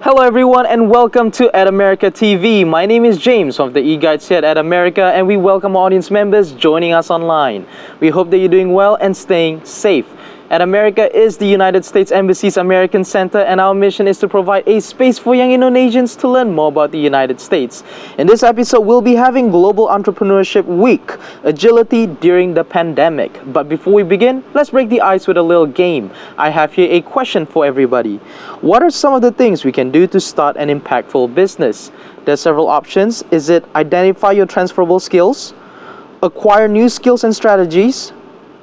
Hello everyone and welcome to At America TV. My name is James of the e-guides here at America and we welcome audience members joining us online. We hope that you're doing well and staying safe. At America is the United States Embassy's American Center and our mission is to provide a space for young Indonesians to learn more about the United States. In this episode, we'll be having Global Entrepreneurship Week, agility during the pandemic. But before we begin, let's break the ice with a little game. I have here a question for everybody. What are some of the things we can do to start an impactful business? There's several options. Is it identify your transferable skills, acquire new skills and strategies,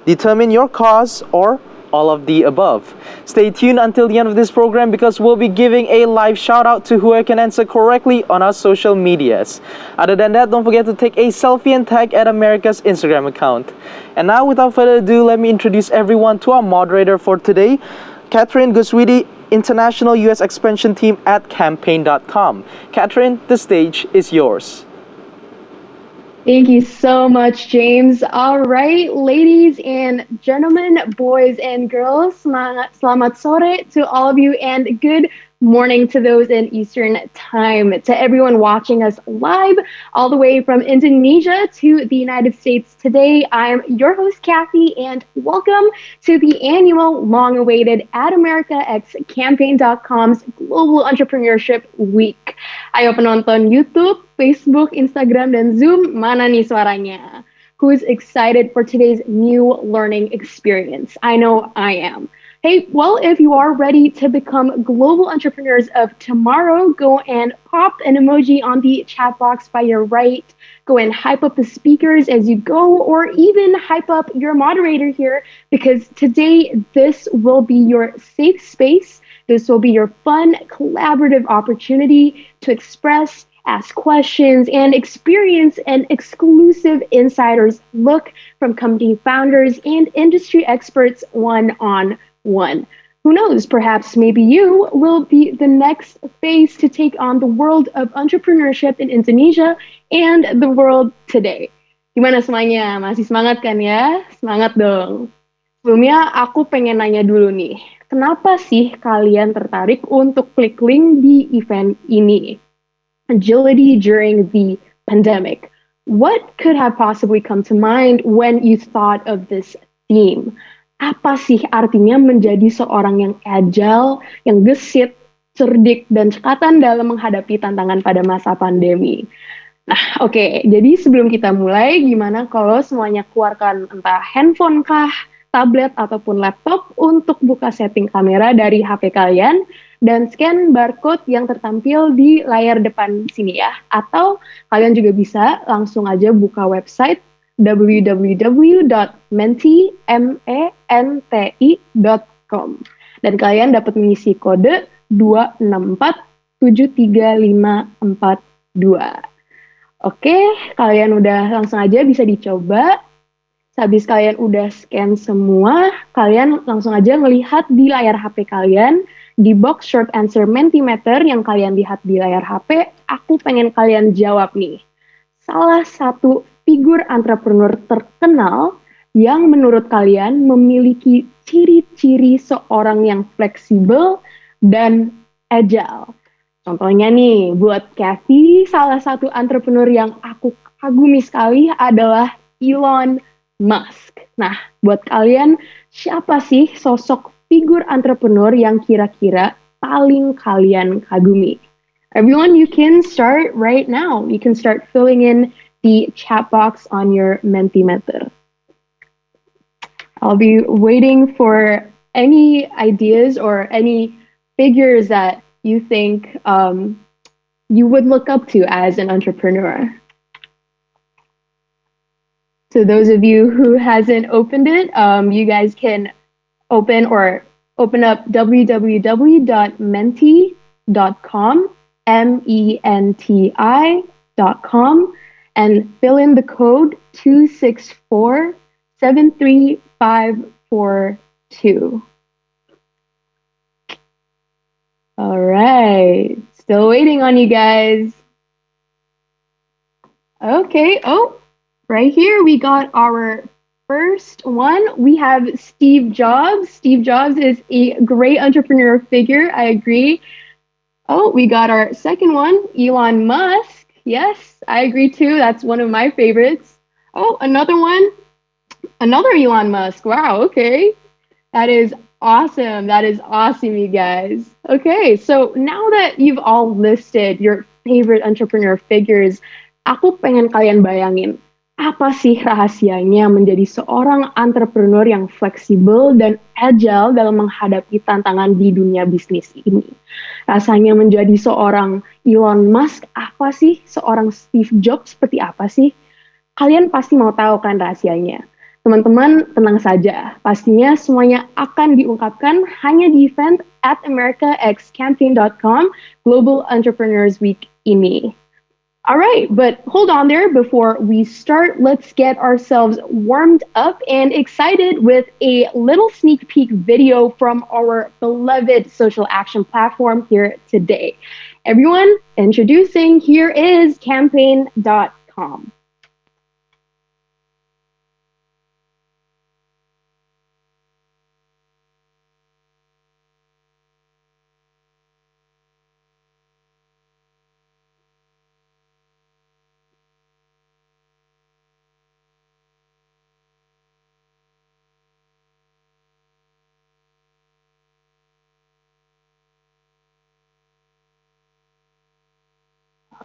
determine your cause, or all of the above? Stay tuned until the end of this program because we'll be giving a live shout out to whoever can answer correctly on our social medias. Other than that, don't forget to take a selfie and tag at America's Instagram account. And now, without further ado, let me introduce everyone to our moderator for today, Catherine Guswidi, International US Expansion Team at Campaign.com. Catherine, the stage is yours. Thank you so much, James. All right, ladies and gentlemen, boys and girls, selamat sore to all of you and good morning to those in Eastern Time. To everyone watching us live all the way from Indonesia to the United States today, I'm your host, Kathy, and welcome to the annual long-awaited At America X Campaign.com's Global Entrepreneurship Week. Ayo penonton YouTube, Facebook, Instagram, dan Zoom, mana nih suaranya? Who's excited for today's new learning experience? I know I am. Hey, well, if you are ready to become global entrepreneurs of tomorrow, go and pop an emoji on the chat box by your right. Go and hype up the speakers as you go, or even hype up your moderator here, because today this will be your safe space. This will be your fun, collaborative opportunity to express, ask questions, and experience an exclusive insider's look from company founders and industry experts one-on-one. Who knows, perhaps maybe you will be the next face to take on the world of entrepreneurship in Indonesia and the world today. Gimana semuanya? Masih semangat kan ya? Semangat dong. Sebelumnya aku pengen nanya dulu nih, kenapa sih kalian tertarik untuk klik link di event ini? Agility during the pandemic. What could have possibly come to mind when you thought of this theme? Apa sih artinya menjadi seorang yang agile, yang gesit, cerdik, dan cekatan dalam menghadapi tantangan pada masa pandemi? Nah, oke. Jadi sebelum kita mulai, gimana kalau semuanya keluarkan entah handphone kah, tablet, ataupun laptop untuk buka setting kamera dari HP kalian dan scan barcode yang tertampil di layar depan sini ya. Atau kalian juga bisa langsung aja buka website www.menti.com dan kalian dapat mengisi kode 264735542. Oke, kalian udah langsung aja bisa dicoba. Habis kalian udah scan semua, kalian langsung aja ngelihat di layar HP kalian, di box short answer Mentimeter yang kalian lihat di layar HP, aku pengen kalian jawab nih. Salah satu figur entrepreneur terkenal yang menurut kalian memiliki ciri-ciri seorang yang fleksibel dan agile. Contohnya nih, buat Kathy, salah satu entrepreneur yang aku kagumi sekali adalah Elon Musk. Nah, buat kalian, siapa sih sosok figur entrepreneur yang kira-kira paling kalian kagumi? Everyone, you can start right now. You can start filling in the chat box on your Mentimeter. I'll be waiting for any ideas or any figures that you think you would look up to as an entrepreneur. So those of you who hasn't opened it, you guys can open up www.menti.com, MENTI.com, and fill in the code 264-73542. All right, still waiting on you guys. Okay, right here, we got our first one. We have Steve Jobs. Steve Jobs is a great entrepreneur figure, I agree. Oh, we got our second one, Elon Musk. Yes, I agree too. That's one of my favorites. Oh, another one, another Elon Musk. Wow, okay. That is awesome. That is awesome, you guys. Okay, so now that you've all listed your favorite entrepreneur figures, aku pengen kalian bayangin, apa sih rahasianya menjadi seorang entrepreneur yang fleksibel dan agile dalam menghadapi tantangan di dunia bisnis ini? Rasanya menjadi seorang Elon Musk apa sih? Seorang Steve Jobs seperti apa sih? Kalian pasti mau tahu kan rahasianya. Teman-teman, tenang saja. Pastinya semuanya akan diungkapkan hanya di event at americaxcampaign.com Global Entrepreneurs Week ini. All right, but hold on there. Before we start, let's get ourselves warmed up and excited with a little sneak peek video from our beloved social action platform here today. Everyone, introducing, here is campaign.com.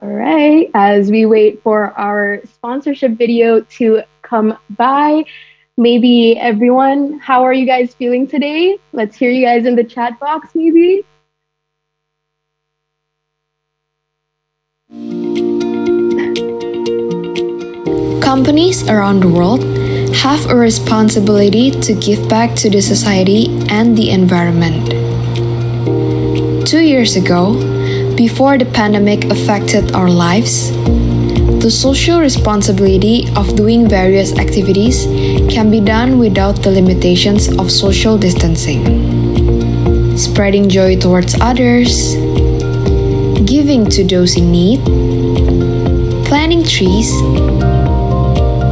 All right, as we wait for our sponsorship video to come by, maybe everyone, how are you guys feeling today? Let's hear you guys in the chat box, maybe. Companies around the world have a responsibility to give back to the society and the environment. 2 years ago, before the pandemic affected our lives, the social responsibility of doing various activities can be done without the limitations of social distancing. Spreading joy towards others, giving to those in need, planting trees,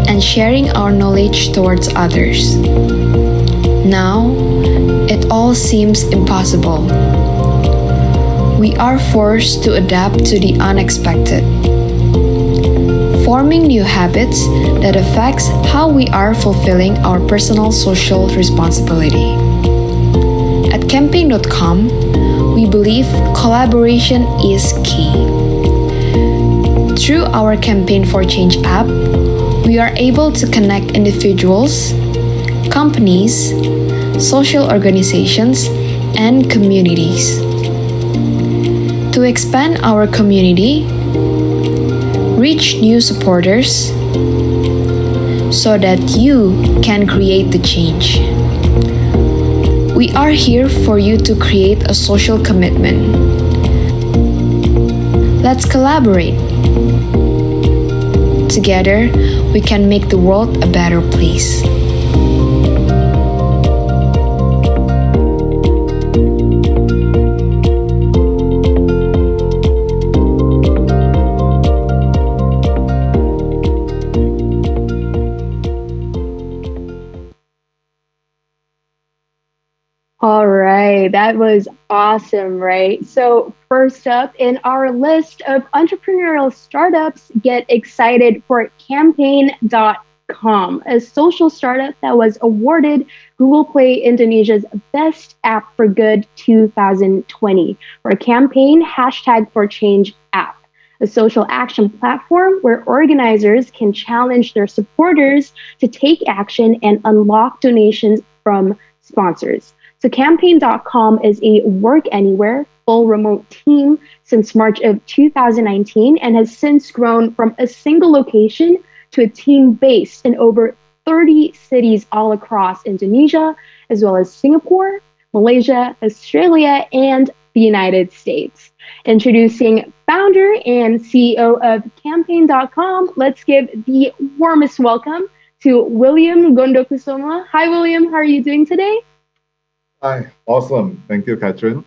and sharing our knowledge towards others. Now, it all seems impossible. We are forced to adapt to the unexpected, forming new habits that affects how we are fulfilling our personal social responsibility. At campaign.com, we believe collaboration is key. Through our Campaign for Change app, we are able to connect individuals, companies, social organizations, and communities. To expand our community, reach new supporters, so that you can create the change. We are here for you to create a social commitment. Let's collaborate. Together, we can make the world a better place. All right, that was awesome, right? So, first up in our list of entrepreneurial startups, get excited for campaign.com, a social startup that was awarded Google Play Indonesia's Best App for Good 2020 for a campaign #for-change app, a social action platform where organizers can challenge their supporters to take action and unlock donations from sponsors. So campaign.com is a work anywhere, full remote team since March of 2019 and has since grown from a single location to a team based in over 30 cities all across Indonesia, as well as Singapore, Malaysia, Australia, and the United States. Introducing founder and CEO of campaign.com, let's give the warmest welcome to William Gondokusoma. Hi, William. How are you doing today? Hi, awesome. Thank you, Katrin.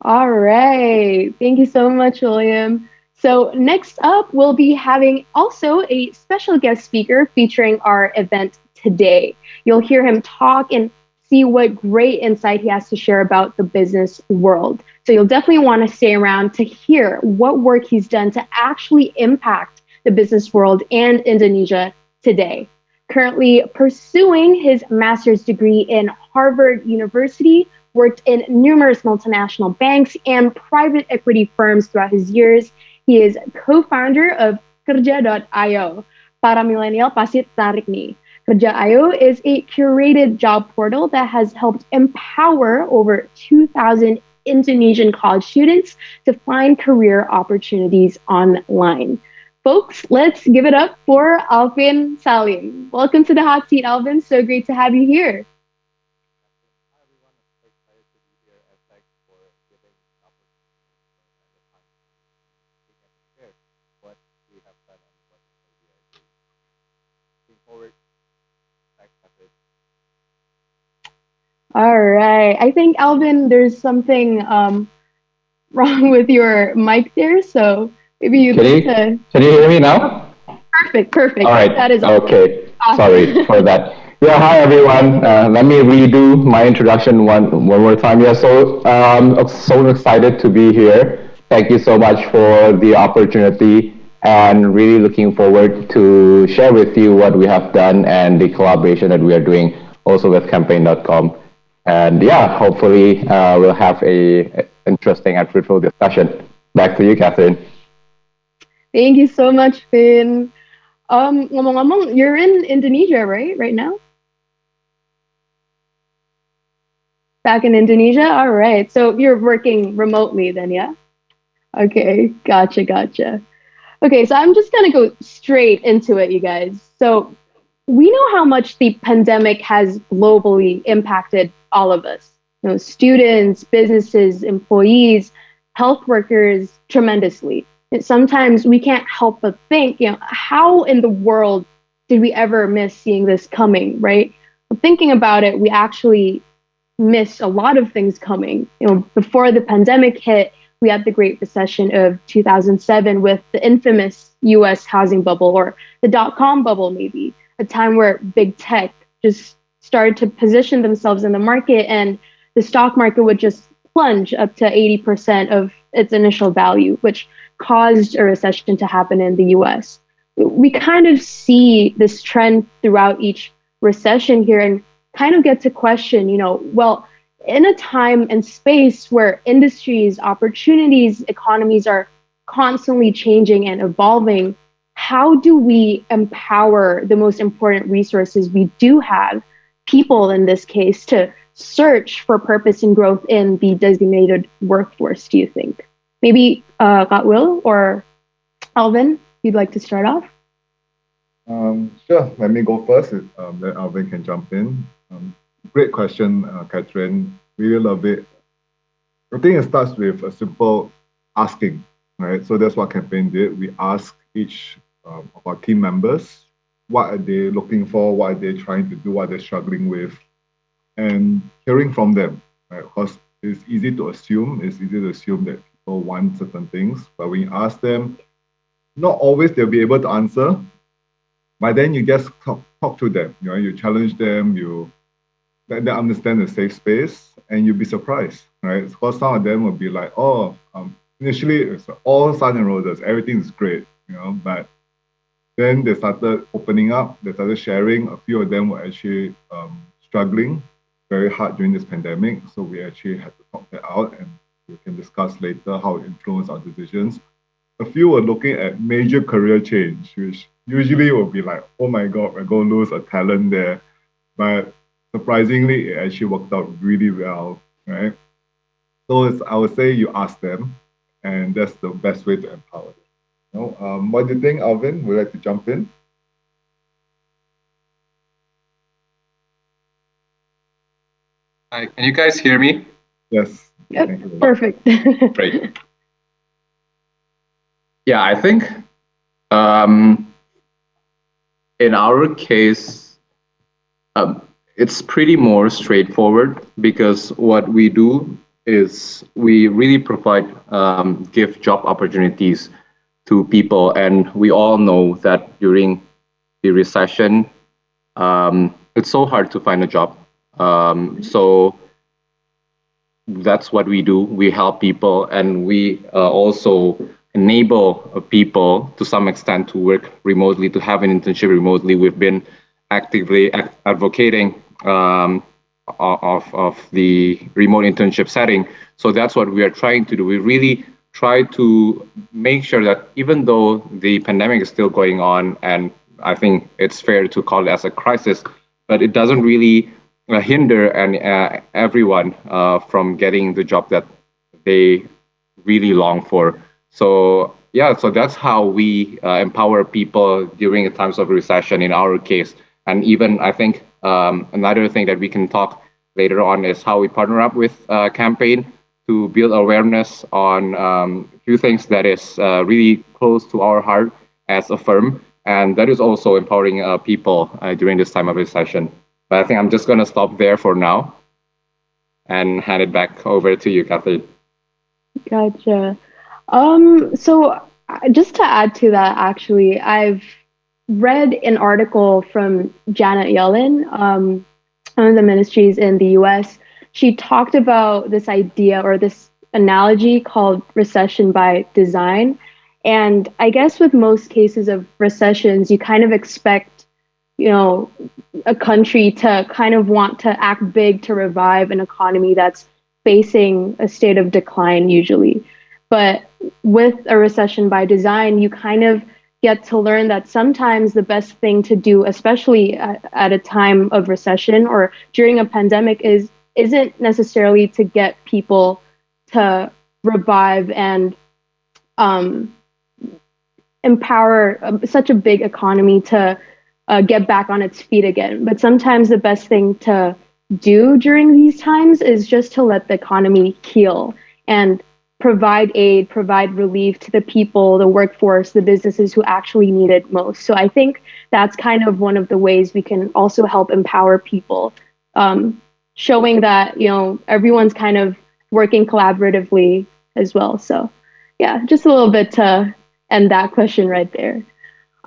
All right. Thank you so much, William. So next up, we'll be having also a special guest speaker featuring our event today. You'll hear him talk and see see what great insight he has to share about the business world. So you'll definitely want to stay around to hear what work he's done to actually impact the business world and Indonesia today. Currently pursuing his master's degree in Harvard University, worked in numerous multinational banks and private equity firms throughout his years. He is co-founder of Kerja.io. Para milenial pasti tertarik nih. Kerja.io is a curated job portal that has helped empower over 2,000 Indonesian college students to find career opportunities online. Folks, let's give it up for Alvin Salim. Welcome to the hot seat, Alvin. So great to have you here. Hi everyone, I'm so excited to be here and thanks for giving the opportunity and the time to speak and to share what we have done and what we are doing. Looking forward. Thanks, Catherine. All right. I think, Alvin, there's something wrong with your mic there. So maybe you'd like to. Can you hear me now? Perfect, perfect. All right. That is Okay. awesome. Sorry for that. Yeah. Hi everyone. Let me redo my introduction one more time. Yeah. So excited to be here. Thank you so much for the opportunity, and really looking forward to share with you what we have done and the collaboration that we are doing also with Campaign.com. And yeah, hopefully we'll have a interesting and fruitful discussion. Back to you, Catherine. Thank you so much, Finn. Ngomong-ngomong, you're in Indonesia, right? Right now? Back in Indonesia? All right. So you're working remotely then, yeah? Okay. Gotcha. Okay, so I'm just going to go straight into it, you guys. So we know how much the pandemic has globally impacted all of us. You know, students, businesses, employees, health workers, tremendously. And sometimes we can't help but think, how in the world did we ever miss seeing this coming, right? Thinking about it, we actually missed a lot of things coming. Before the pandemic hit, we had the Great Recession of 2007 with the infamous US housing bubble, or the dot-com bubble maybe, a time where big tech just started to position themselves in the market and the stock market would just plunge up to 80% of its initial value, which caused a recession to happen in the US. We kind of see this trend throughout each recession here and kind of get to question, well, in a time and space where industries, opportunities, economies are constantly changing and evolving, how do we empower the most important resources we do have, people in this case, to search for purpose and growth in the designated workforce, do you think? Maybe Will or Alvin, you'd like to start off? Sure, let me go first, then Alvin can jump in. Great question, Catherine. Really love it. I think it starts with a simple asking, right? So that's what Campaign did. We asked each of our team members, what are they looking for? What are they trying to do? What they're struggling with? And hearing from them, right? Because it's easy to assume that people want certain things, but when you ask them, not always they'll be able to answer. But then you just talk to them, you challenge them, you let them understand the safe space, and you'll be surprised, right? Because some of them will be like, initially it's all sun and roses, everything is great, but then they started opening up, they started sharing. A few of them were actually struggling very hard during this pandemic, so we actually had to talk that out, and we can discuss later how it influenced our decisions. A few were looking at major career change, which usually will be like, oh my God, we're going to lose a talent there. But surprisingly, it actually worked out really well, right? So I would say you ask them, and that's the best way to empower them. What do you think, Alvin? Would you like to jump in? Hi, can you guys hear me? Yes. Yep, perfect. Great. Yeah, I think in our case, it's pretty more straightforward, because what we do is we really provide, give job opportunities to people. And we all know that during the recession, it's so hard to find a job. So that's what we do. We help people, and we also enable people to some extent to work remotely, to have an internship remotely. We've been actively advocating of the remote internship setting. So that's what we are trying to do. We really try to make sure that even though the pandemic is still going on, and I think it's fair to call it as a crisis, but it doesn't really hinder everyone from getting the job that they really long for. So yeah, so that's how we empower people during the times of recession in our case. And even I think another thing that we can talk later on is how we partner up with campaign to build awareness on a few things that is really close to our heart as a firm, and that is also empowering people during this time of recession. But I think I'm just going to stop there for now and hand it back over to you, Kathleen. Gotcha. So just to add to that, actually, I've read an article from Janet Yellen, one of the ministries in the US. She talked about this idea or this analogy called recession by design. And I guess with most cases of recessions, you kind of expect, a country to kind of want to act big to revive an economy that's facing a state of decline usually. But with a recession by design, you kind of get to learn that sometimes the best thing to do, especially at a time of recession or during a pandemic, isn't necessarily to get people to revive and empower such a big economy to get back on its feet again. But sometimes the best thing to do during these times is just to let the economy heal and provide aid, provide relief to the people, the workforce, the businesses who actually need it most. So I think that's kind of one of the ways we can also help empower people, showing that, everyone's kind of working collaboratively as well. So yeah, just a little bit to end that question right there.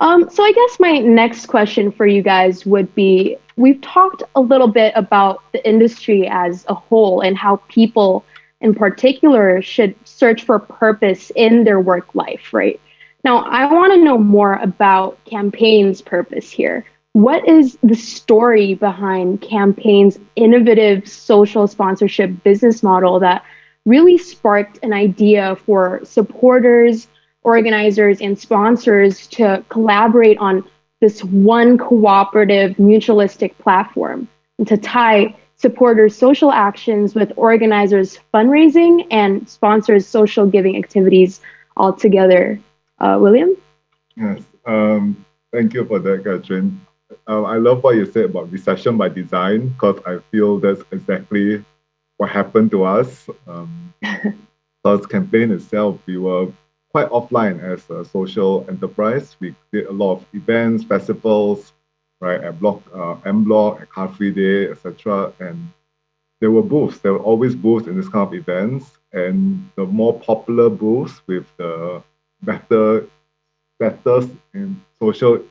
So I guess my next question for you guys would be, we've talked a little bit about the industry as a whole and how people in particular should search for purpose in their work life, right? Now, I want to know more about Campaign's purpose here. What is the story behind Campaign's innovative social sponsorship business model that really sparked an idea for supporters, organizers, and sponsors to collaborate on this one cooperative, mutualistic platform and to tie supporters' social actions with organizers' fundraising and sponsors' social giving activities all together? William? Yes. Thank you for that, Katrin. I love what you said about recession by design, because I feel that's exactly what happened to us. Because campaign itself, we were quite offline as a social enterprise. We did a lot of events, festivals, right, at M Block, at Car Free Day, etc. And there were booths. There were always booths in this kind of events. And the more popular booths with the better status in social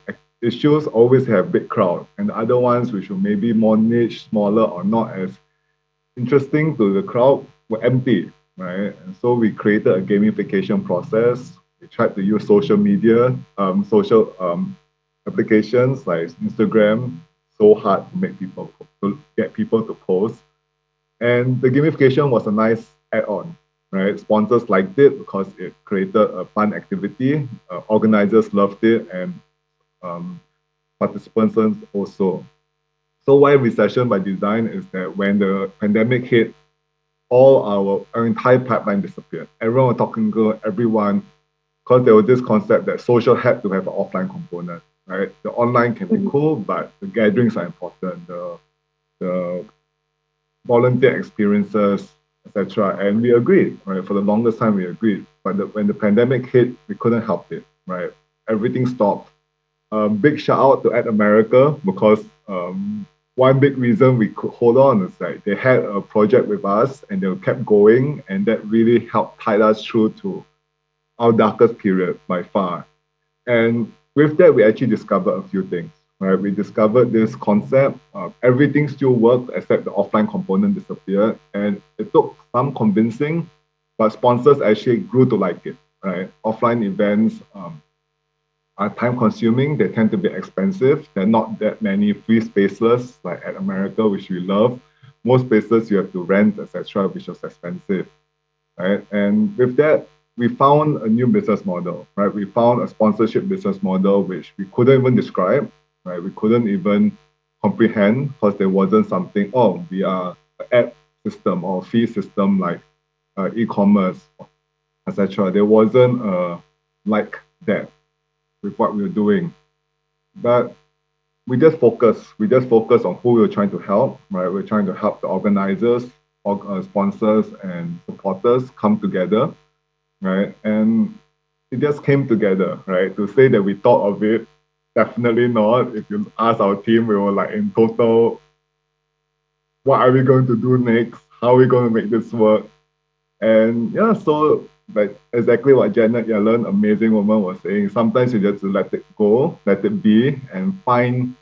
issues always have big crowd. And the other ones, which were maybe more niche, smaller, or not as interesting to the crowd, were empty, right? And so we created a gamification process. We tried to use social media, social applications like Instagram, so hard to make people, to get people to post. And the gamification was a nice add-on, right? Sponsors liked it because it created a fun activity. Organizers loved it, and participants also. So why recession by design is that when the pandemic hit, our entire pipeline disappeared. Everyone was talking to everyone, because there was this concept that social had to have an offline component, right? The online can be cool, but the gatherings are important. The volunteer experiences, etc. And we agreed, right? For the longest time, we agreed. But when the pandemic hit, we couldn't help it, right? Everything stopped. Big shout out to Ad America, because one big reason we could hold on is that they had a project with us and they kept going, and that really helped tide us through to our darkest period by far. And with that, we actually discovered a few things, right? We discovered this concept. Everything still worked except the offline component disappeared, and it took some convincing, but sponsors actually grew to like it, right? Offline events are time consuming. They tend to be expensive. There are not that many free spaces like at America, which we love. Most places you have to rent, etc., which is expensive, right? And with that, we found a new business model, right? We found a sponsorship business model which we couldn't even describe, right? We couldn't even comprehend because there wasn't something, oh, we are an app system or fee system like e-commerce, etc. There wasn't like that with what we were doing. But we just focus. We just focus on who we're trying to help, right? We're trying to help the organizers, sponsors, and supporters come together, right? And it just came together, right? To say that we thought of it, definitely not. If you ask our team, we were like in total, what are we going to do next? How are we going to make this work? And yeah, so like exactly what Janet Yellen, amazing woman, was saying. Sometimes you just let it go, let it be, and find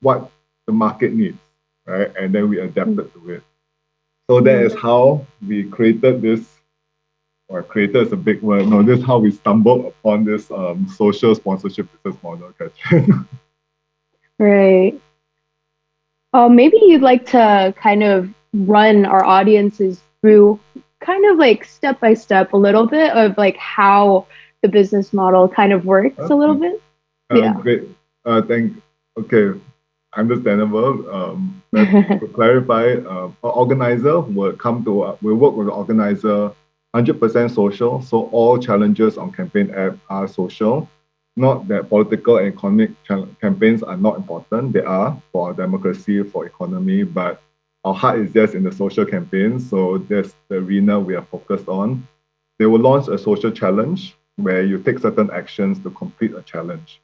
what the market needs, right? And then we adapted to it. So that is how we created this, or created is a big word. No, this is how we stumbled upon this social sponsorship business model, Katrin. Right. Maybe you'd like to kind of run our audiences through kind of like step by step a little bit of like how the business model kind of works a little bit. Yeah. Great. Okay, understandable. To clarify, an organizer will come to, will work with the organizer 100% social. So all challenges on campaign app are social. Not that political and economic campaigns are not important. They are for democracy, for economy, but our heart is just in the social campaigns. So that's the arena we are focused on. They will launch a social challenge where you take certain actions to complete a challenge.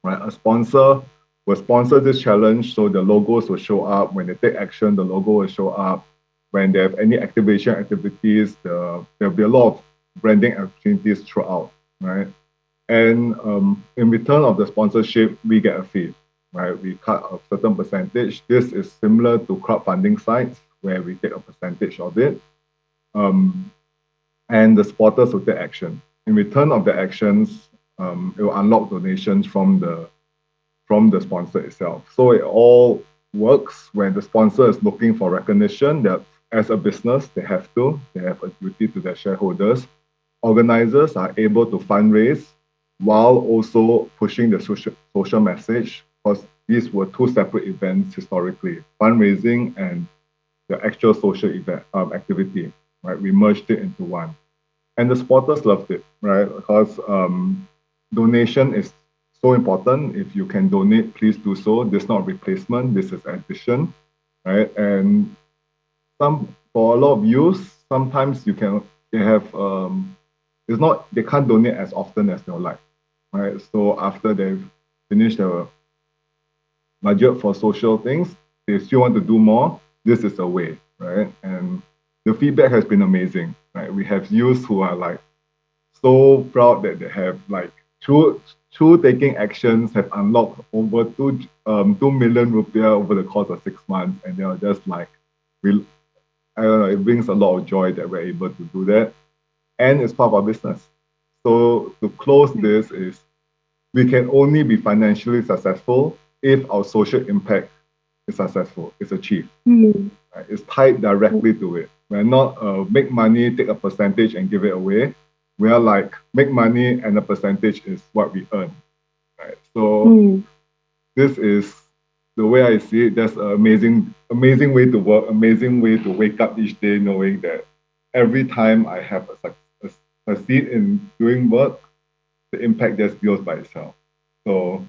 Right? A sponsor will sponsor this challenge, so the logos will show up. When they take action, the logo will show up. When they have any activation activities, there'll be a lot of branding opportunities throughout, right? And in return of the sponsorship, we get a fee, right? We cut a certain percentage. This is similar to crowdfunding sites where we take a percentage of it. And the supporters will take action. In return of the actions, it will unlock donations from the sponsor itself. So it all works when the sponsor is looking for recognition that as a business, they have a duty to their shareholders. Organizers are able to fundraise while also pushing the social message, because these were two separate events historically, fundraising and the actual social event activity, right? We merged it into one. And the supporters loved it, right? Because donation is so important. If you can donate, please do so. This is not replacement, this is addition, right? And for a lot of youth, sometimes they can't donate as often as they would like, right? So after they've finished their budget for social things, they still want to do more. This is a way, right? And the feedback has been amazing, right? We have youths who are like so proud that they have like through taking actions have unlocked over 2 million rupiah over the course of 6 months, and they are just like, I don't know, it brings a lot of joy that we're able to do that, and it's part of our business. So to close this is, we can only be financially successful if our social impact is successful, is achieved. Right? It's tied directly to it. We're not make money, take a percentage and give it away. We are like, make money and a percentage is what we earn. Right? So this is the way I see it. That's an amazing way to work, amazing way to wake up each day knowing that every time I have a succeed in doing work, the impact just builds by itself. So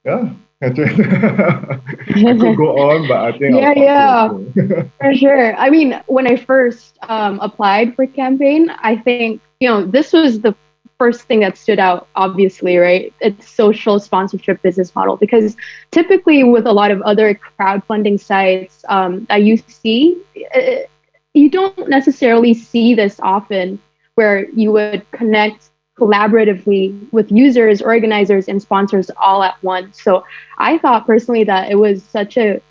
yeah, I could go on, but I think I'll stop here. For sure. I mean, when I first applied for campaign, I think, this was the first thing that stood out, obviously, right? It's social sponsorship business model, because typically with a lot of other crowdfunding sites that you see, you don't necessarily see this often, where you would connect collaboratively with users, organizers, and sponsors all at once. So I thought personally that it was such a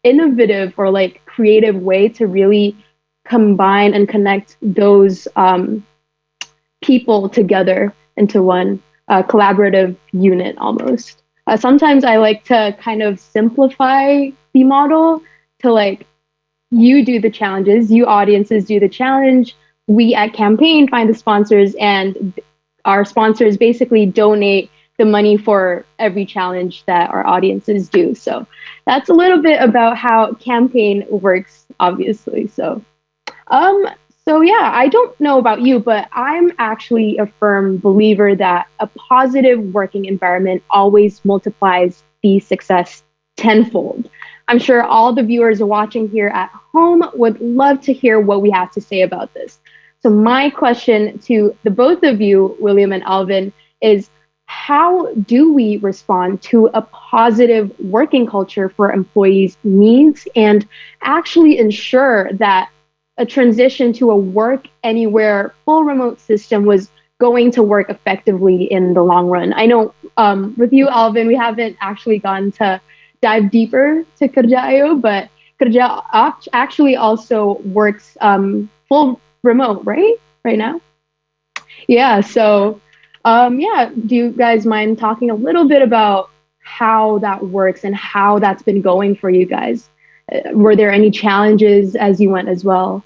innovative or like creative way to really combine and connect those people together into one collaborative unit almost. Sometimes I like to kind of simplify the model to like you do the challenges, you audiences do the challenge, we at campaign find the sponsors, and our sponsors basically donate the money for every challenge that our audiences do. So that's a little bit about how campaign works, obviously. Um, so yeah, I don't know about you, but I'm actually a firm believer that a positive working environment always multiplies the success tenfold. I'm sure all the viewers watching here at home would love to hear what we have to say about this. So my question to the both of you, William and Alvin, is how do we respond to a positive working culture for employees' needs and actually ensure that a transition to a work anywhere full remote system was going to work effectively in the long run? I know with you, Alvin, we haven't actually gone to dive deeper to Kerja.io, but Kerja actually also works full remote, right? Right now? Yeah. So, yeah, do you guys mind talking a little bit about how that works and how that's been going for you guys? Were there any challenges as you went as well?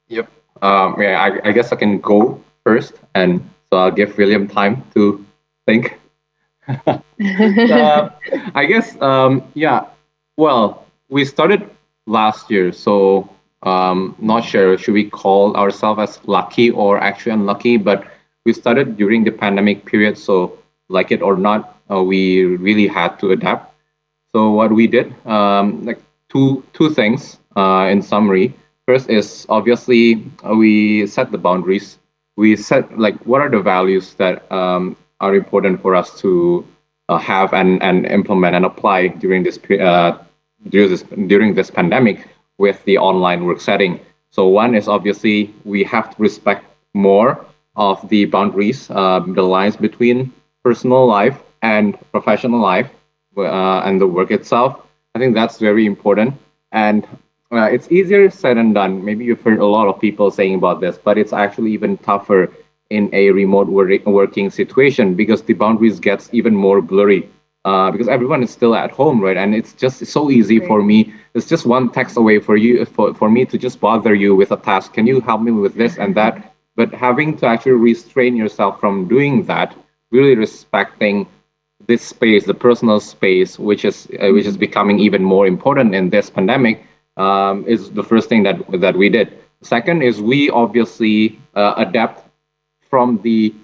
Yep. Yeah, I guess I can go first, and so I'll give William time to think. I guess, yeah. Well, we started last year, so not sure should we call ourselves as lucky or actually unlucky, but we started during the pandemic period, so like it or not, we really had to adapt. So what we did, like two things in summary. First is obviously we set the boundaries. We set like what are the values that are important for us to have and implement and apply during this pandemic with the online work setting. So one is obviously we have to respect more of the boundaries, the lines between personal life and professional life, and the work itself. I think that's very important. And it's easier said than done. Maybe you've heard a lot of people saying about this, but it's actually even tougher in a remote working situation because the boundaries gets even more blurry because everyone is still at home, right? And it's just so easy for me. It's just one text away for you for me to just bother you with a task. Can you help me with this and that? But having to actually restrain yourself from doing that, really respecting this space, the personal space, which is becoming even more important in this pandemic, is the first thing that we did. Second is we obviously adapt from the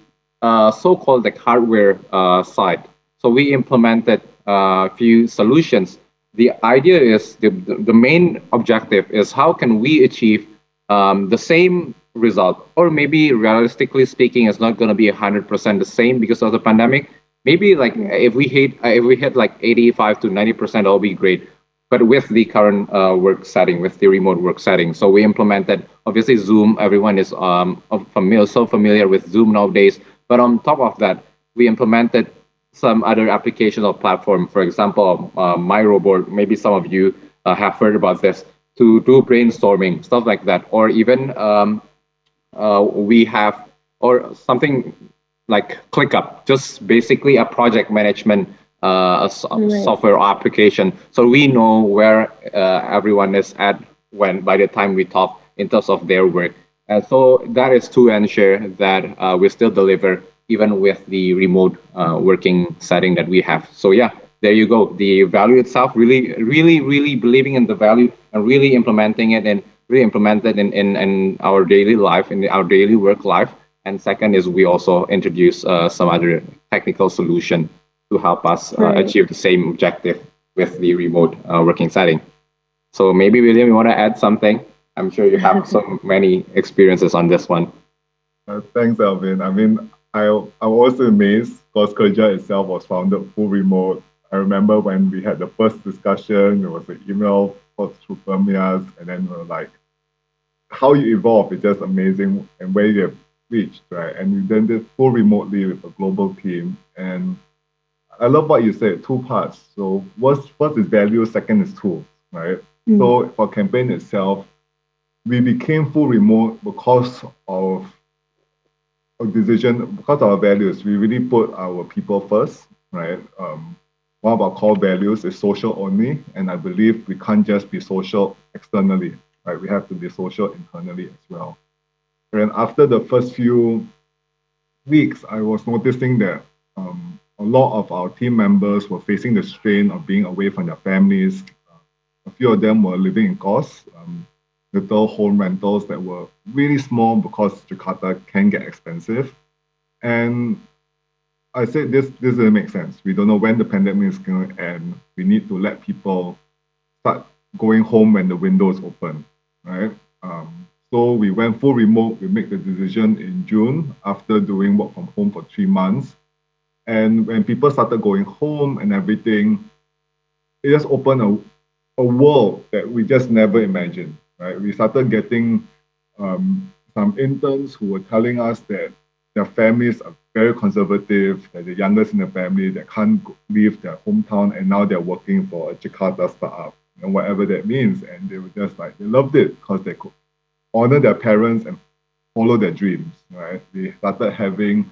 so-called like hardware side. So we implemented a few solutions. The idea is the main objective is how can we achieve the same result, or maybe realistically speaking, it's not going to be 100% the same because of the pandemic. Maybe like if we hit like 85 to 90%, that'll be great. But with the current work setting, with the remote work setting, so we implemented obviously Zoom. Everyone is so familiar with Zoom nowadays. But on top of that, we implemented some other application or platform. For example, MyRobot. Maybe some of you have heard about this to do brainstorming, stuff like that, or even we have or something like ClickUp, just basically a project management software application. So we know where everyone is at when by the time we talk in terms of their work. And so that is to ensure that we still deliver even with the remote working setting that we have. So yeah, there you go. The value itself, really believing in the value and really implementing it and really implemented in our daily life, in our daily work life. And second is we also introduce some other technical solution to help us achieve the same objective with the remote working setting. So maybe William, you want to add something? I'm sure you have so many experiences on this one. Thanks, Alvin. I mean, I'm also amazed because Kerja itself was founded full remote. I remember when we had the first discussion, there was an email through Permias, and then we were like, how you evolve is just amazing, and where you have reached, right? And we then did full remotely with a global team. And I love what you said, two parts. So first is value, second is tools, right? So for campaign itself, we became full remote because of a decision, because of our values. We really put our people first, right? One of our core values is social only, and I believe we can't just be social externally, right? We have to be social internally as well. And after the first few weeks, I was noticing that a lot of our team members were facing the strain of being away from their families. A few of them were living in costs, little home rentals that were really small because Jakarta can get expensive. And I said this doesn't make sense. We don't know when the pandemic is going to end. We need to let people start going home when the window is open, right? So we went full remote. We made the decision in June after doing work from home for 3 months. And when people started going home and everything, it just opened a world that we just never imagined, right? We started getting some interns who were telling us that their families are very conservative, they're the youngest in the family that can't leave their hometown, and now they're working for a Jakarta startup and whatever that means. And they were just like, they loved it because they could honor their parents and follow their dreams, right? They started having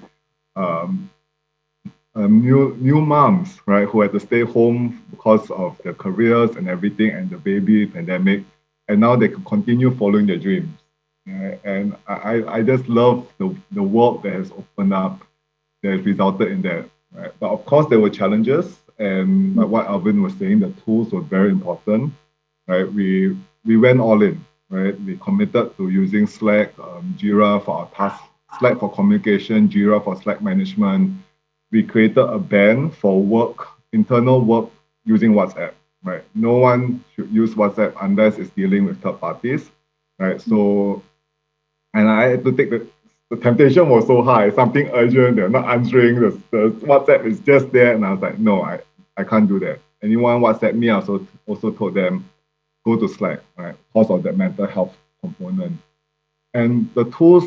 new moms, right, who had to stay home because of their careers and everything and the baby pandemic, and now they can continue following their dreams. Right? And I just love the world that has opened up that has resulted in that. Right? But of course, there were challenges, and like what Alvin was saying, the tools were very important. Right? We went all in. Right? We committed to using Slack, Jira for our tasks, Slack for communication, Jira for Slack management. We created a ban for work, internal work using WhatsApp. Right? No one should use WhatsApp unless it's dealing with third parties. Right? So, and I had to take the temptation was so high, something urgent, they're not answering, the WhatsApp is just there, and I was like, no, I can't do that. Anyone WhatsApp me, I also told them, go to Slack, right? Because of that mental health component. And the tools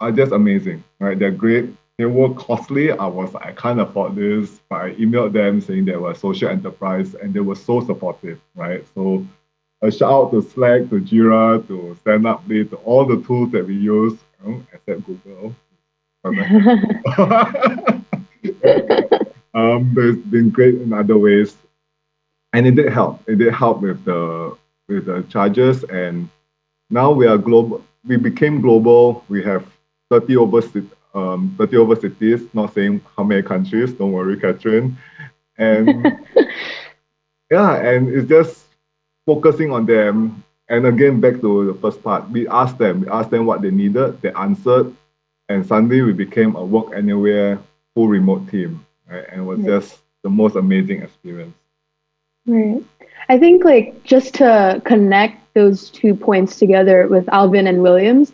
are just amazing, right? They're great. They were costly. I can't afford this, but I emailed them saying they were a social enterprise, and they were so supportive, right? So a shout out to Slack, to Jira, to StandUply, to all the tools that we use, except Google. There's been great in other ways, and it did help. It did help with the charges, and now we are global. We became global. We have 30 over cities. Not saying how many countries. Don't worry, Catherine. And yeah, and it's just focusing on them. And again, back to the first part, we asked them what they needed, they answered, and suddenly we became a work anywhere full remote team, right? And it was just the most amazing experience. Right. I think like just to connect those 2 points together with Alvin and Williams,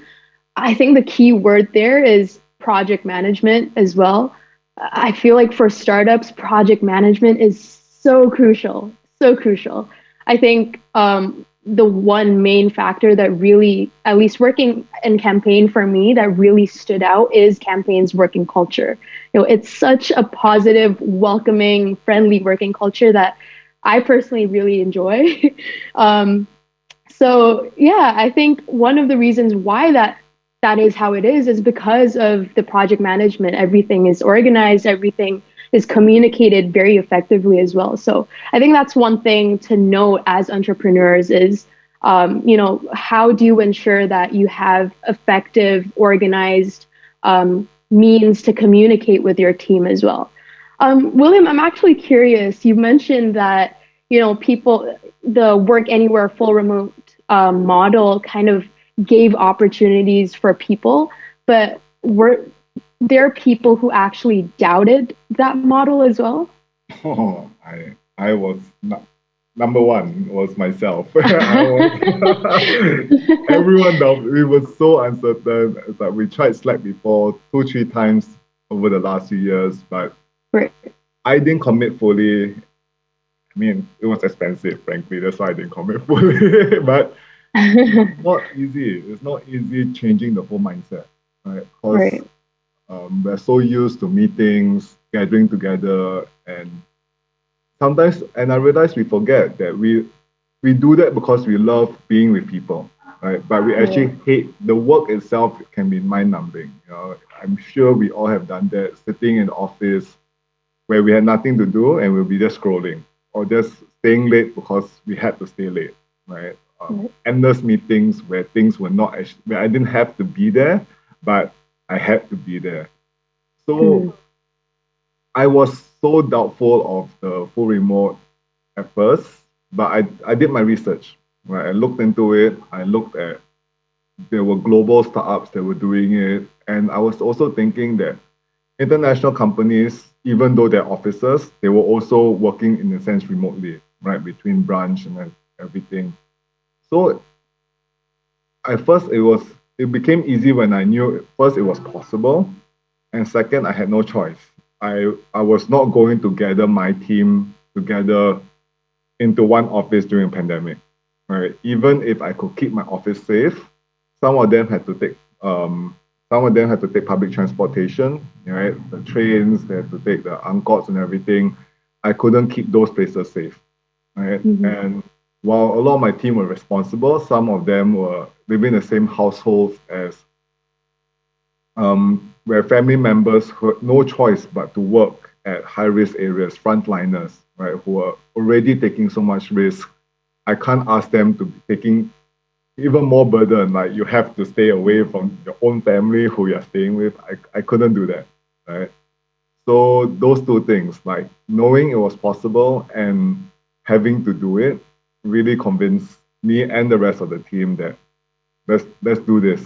I think the key word there is project management as well. I feel like for startups, project management is so crucial, so crucial. I think the one main factor that really, at least working in campaign for me, that really stood out is campaign's working culture. It's such a positive, welcoming, friendly working culture that I personally really enjoy. So yeah, I think one of the reasons why that is how it is because of the project management. Everything is organized, everything is communicated very effectively as well. So I think that's one thing to note as entrepreneurs is, how do you ensure that you have effective, organized means to communicate with your team as well? William, I'm actually curious. You mentioned that, the work anywhere full remote model kind of gave opportunities for people, but were there people who actually doubted that model as well? Oh, I was not, number one was myself. Everyone doubted. We were so uncertain. It's like we tried Slack before 2-3 times over the last few years, but right. I didn't commit fully. I mean, it was expensive, frankly. That's why I didn't commit fully. But it's not easy. It's not easy changing the whole mindset. right? Because Right. we're so used to meetings, gathering together, and sometimes, and I realize we forget that we do that because we love being with people, right? But we actually Right. hate the work itself. Can be mind numbing. I'm sure we all have done that, sitting in the office where we had nothing to do and we'll be just scrolling or just staying late because we had to stay late, right? Right. Endless meetings where things were not actually, where I didn't have to be there, but I had to be there. So Mm. I was so doubtful of the full remote at first, but I did my research. Right, I looked into it. I looked at there were global startups that were doing it, and I was also thinking that international companies, even though they're offices, they were also working in a sense remotely, right, between branch and everything. So at first it became easy when I knew first it was possible, and second I had no choice. I was not going to gather my team together into one office during a pandemic. Right. Even if I could keep my office safe, some of them had to take public transportation, right? The trains, they had to take the angkots and everything. I couldn't keep those places safe. Right. Mhm. And while a lot of my team were responsible, some of them were living in the same households as where family members who had no choice but to work at high risk areas, frontliners, right, who are already taking so much risk. I can't ask them to be taking even more burden. Like you have to stay away from your own family who you're staying with. I couldn't do that, right? So those two things, like knowing it was possible and having to do it, really convinced me and the rest of the team that let's do this,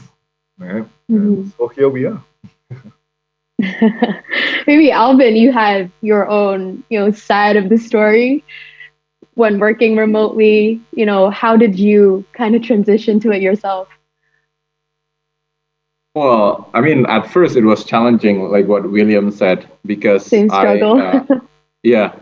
right? And Mhm. so here we are. Maybe Alvin, you have your own, side of the story when working remotely. How did you kind of transition to it yourself? Well, I mean, at first it was challenging, like what William said, because Same struggle. yeah,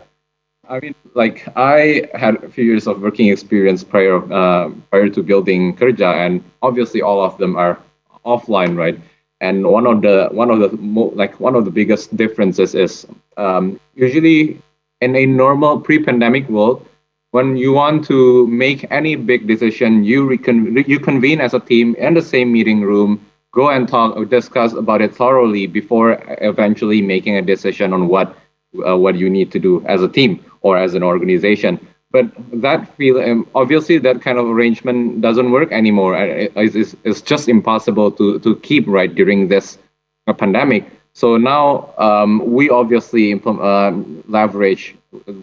I mean, like I had a few years of working experience prior to building Kerja, and obviously all of them are offline, right? And one of the biggest differences is usually in a normal pre-pandemic world, when you want to make any big decision, you convene as a team in the same meeting room, go and talk or discuss about it thoroughly before eventually making a decision on what you need to do as a team or as an organization. But obviously that kind of arrangement doesn't work anymore. It's just impossible to keep right during this pandemic. So now we obviously leverage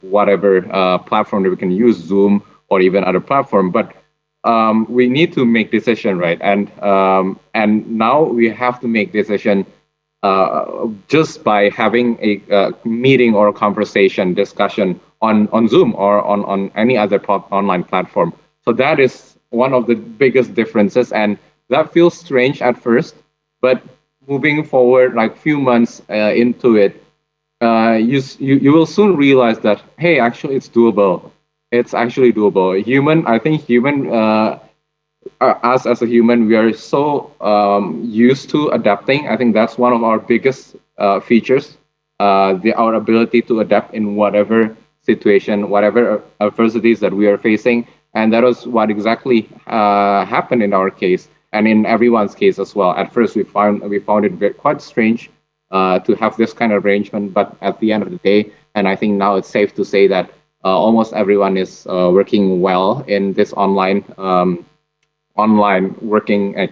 whatever platform that we can use, Zoom or even other platform. But we need to make decision, right? And now we have to make decision just by having a meeting or a conversation discussion on Zoom or on any other online platform. So that is one of the biggest differences, and that feels strange at first, but moving forward, like few months into it, you will soon realize that hey, actually, it's doable. It's actually doable. I think us as a human, we are so used to adapting. I think that's one of our biggest features, our ability to adapt in whatever situation, whatever adversities that we are facing. And that was what exactly happened in our case and in everyone's case as well. At first, we found it quite strange to have this kind of arrangement, but at the end of the day, and I think now it's safe to say that almost everyone is working well in this online working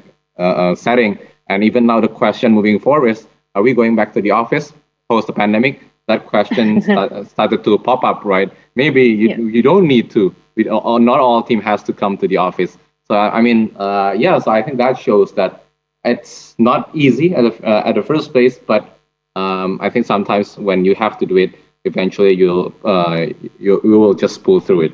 setting. And even now, the question moving forward is, are we going back to the office post the pandemic? That question started to pop up, right? Maybe Yeah. you don't need to. Not all team has to come to the office. So I mean, yeah. So I think that shows that it's not easy at the first place, but I think sometimes when you have to do it, eventually you will just pull through it.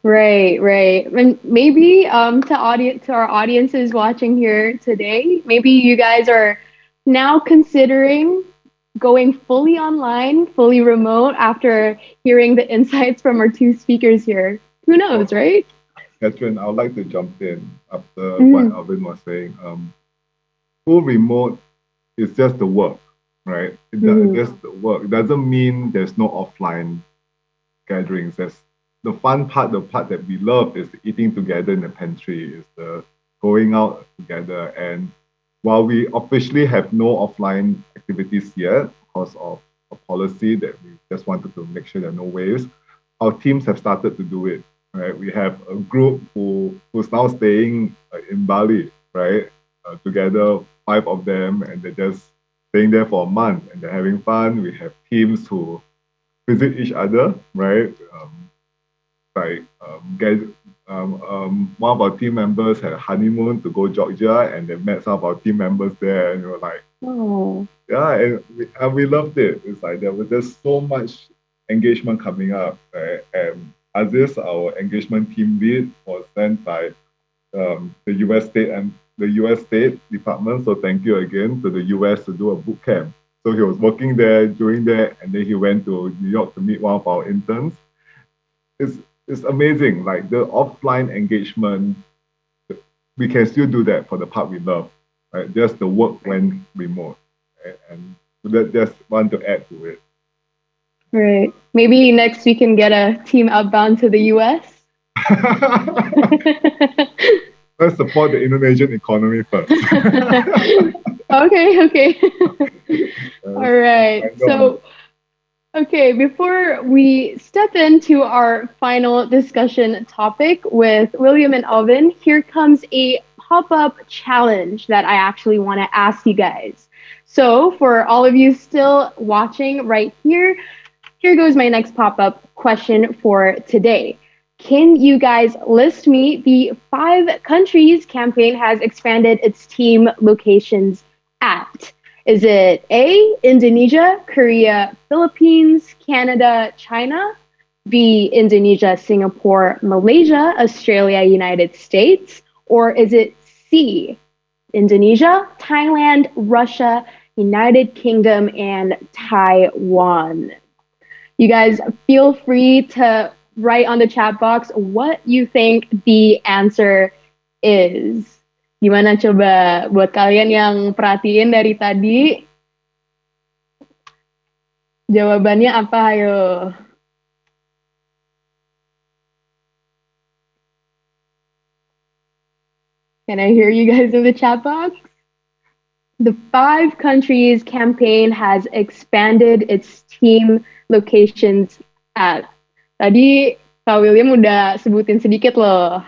Right, right. And maybe to our audiences watching here today, maybe you guys are now considering going fully online, fully remote after hearing the insights from our two speakers here. Who knows, Well, right? Catherine, I would like to jump in after what Mm, Alvin was saying. full remote is just the work, right? Just the work. It doesn't mean there's no offline gatherings. There's the fun part, the part that we love is eating together in the pantry, is the going out together. And while we officially have no offline activities yet because of a policy that we just wanted to make sure there are no waves, our teams have started to do it. Right, we have a group who's now staying in Bali, right, together, 5 of them, and they're just staying there for a month and they're having fun. We have teams who visit each other, right? One of our team members had a honeymoon to go Georgia, and they met some of our team members there, and we were like, oh, yeah, and we loved it. It's like there was just so much engagement coming up, right? And Aziz, our engagement team lead, was sent by the US State and the US State Department. So thank you again to the US to do a boot camp. So he was working there, doing that, and then he went to New York to meet one of our interns. It's amazing, like the offline engagement, we can still do that for the part we love, right? Just the work went remote, right? And just want to add to it. Right. Maybe next we can get a team outbound to the US. Let's support the Indonesian economy first. Okay. All right. So, okay, before we step into our final discussion topic with William and Alvin, here comes a pop-up challenge that I actually want to ask you guys. So, for all of you still watching right here, here goes my next pop-up question for today. Can you guys list me the 5 countries campaign has expanded its team locations at? Is it A, Indonesia, Korea, Philippines, Canada, China? B, Indonesia, Singapore, Malaysia, Australia, United States? Or is it C, Indonesia, Thailand, Russia, United Kingdom, and Taiwan? You guys feel free to write on the chat box what you think the answer is. Gimana coba buat kalian yang perhatiin dari tadi? Jawabannya apa, ayo? Can I hear you guys in the chat box? The 5 countries campaign has expanded its team locations at. Tadi Kak William udah sebutin sedikit loh.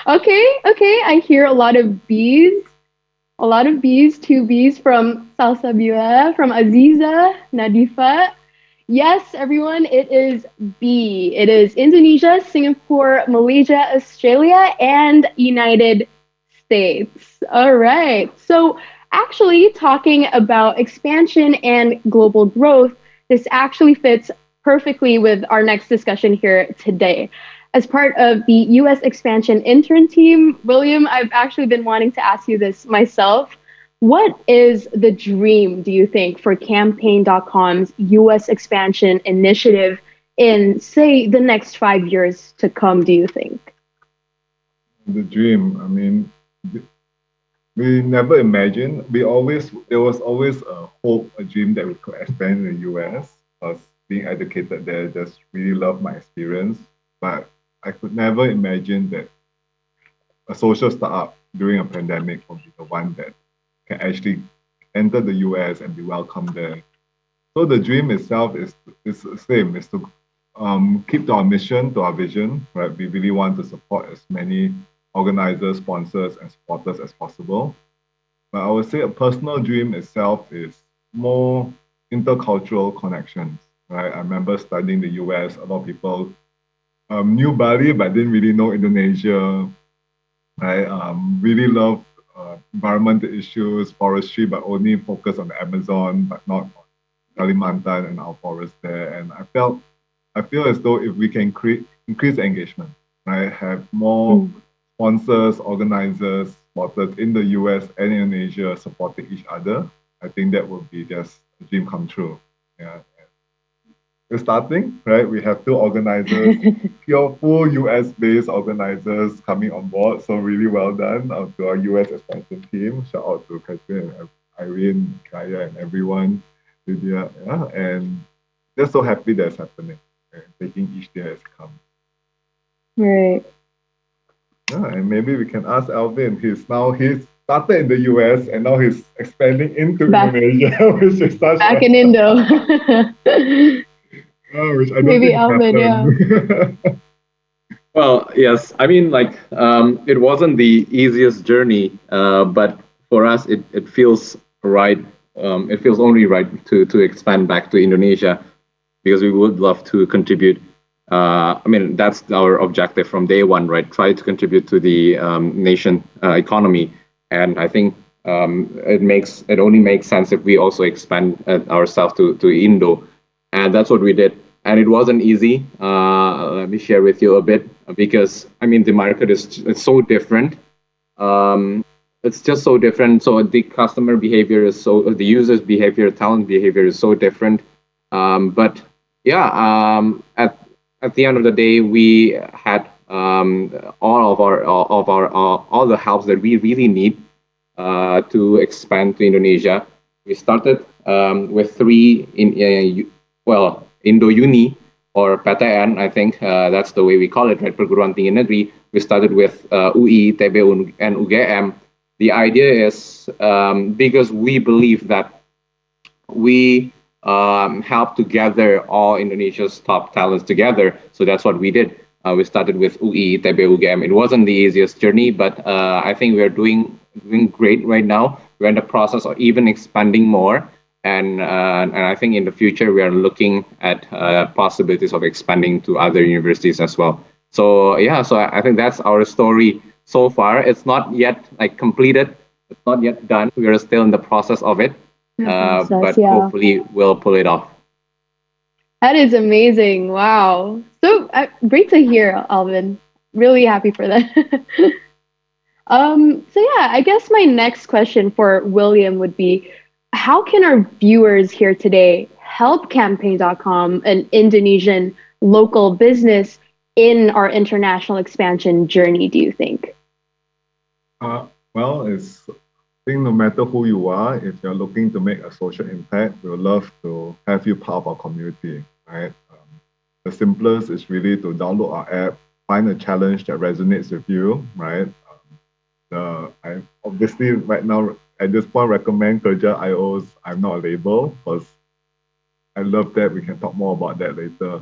Okay, I hear a lot of B's. 2 B's from Salsabila, from Aziza, Nadifa. Yes, everyone, it is B. It is Indonesia, Singapore, Malaysia, Australia, and United States. All right. So actually talking about expansion and global growth, this actually fits perfectly with our next discussion here today. As part of the US expansion intern team, William, I've actually been wanting to ask you this myself. What is the dream, do you think, for Campaign.com's US expansion initiative in, say, the next 5 years to come, do you think? The dream, I mean, we never imagined. There was always a hope, a dream that we could expand in the US. Because being educated there, just really loved my experience. But I could never imagine that a social startup during a pandemic will be the one that can actually enter the US and be welcomed there. So the dream itself is the same, is to keep to our mission, to our vision, right? We really want to support as many organizers, sponsors, and supporters as possible. But I would say a personal dream itself is more intercultural connections, right? I remember studying the US, a lot of people knew Bali, but didn't really know Indonesia, right? Really loved environmental issues, forestry, but only focus on the Amazon, but not on Kalimantan and our forest there. And I feel as though if we can increase engagement, right, have more sponsors, organizers, supporters in the US and Indonesia supporting each other, I think that would be just a dream come true. Yeah. we're starting, right? We have two organizers, pure full US-based organizers coming on board. So really well done to our US expansion team. Shout out to Catherine and Irene, Kaya, and everyone, Lydia, yeah, and just so happy that's happening, right? Taking each day as it comes. Right. Yeah, and maybe we can ask Alvin. He's started in the US and now he's expanding into Indonesia, which is such back in Indo. which I don't Maybe think Alvin, happened. Well, yes. I mean, like, it wasn't the easiest journey, but for us, it feels right. It feels only right to expand back to Indonesia because we would love to contribute. I mean, that's our objective from day one, right? Try to contribute to the nation economy, and I think it only makes sense if we also expand ourselves to Indo, and that's what we did. And it wasn't easy. Let me share with you a bit because I mean the market it's so different. It's just so different. So the customer behavior is the users' behavior, talent behavior is so different. But yeah, at the end of the day, we had all the helps that we really need to expand to Indonesia. We started with three Indo Uni or PTN, I think that's the way we call it, right? Perguruan Tinggi Negeri. We started with UI, TB, and UGM. The idea is because we believe that we help to gather all Indonesia's top talents together. So that's what we did. We started with UI, TB, UGM. It wasn't the easiest journey, but I think we're doing great right now. We're in the process of even expanding more. And I think in the future, we are looking at possibilities of expanding to other universities as well. So yeah, so I think that's our story so far. It's not yet like completed. It's not yet done. We are still in the process of it. But hopefully we'll pull it off. That is amazing. Wow. So great to hear, Alvin. Really happy for that. So yeah, I guess my next question for William would be, how can our viewers here today help Campaign.com, an Indonesian local business, in our international expansion journey, do you think? Well, I think no matter who you are, if you're looking to make a social impact, we would love to have you part of our community, right? The simplest is really to download our app, find a challenge that resonates with you, right? I obviously right now at this point recommend Kerja.io's I'm Not a Label because I love that. We can talk more about that later.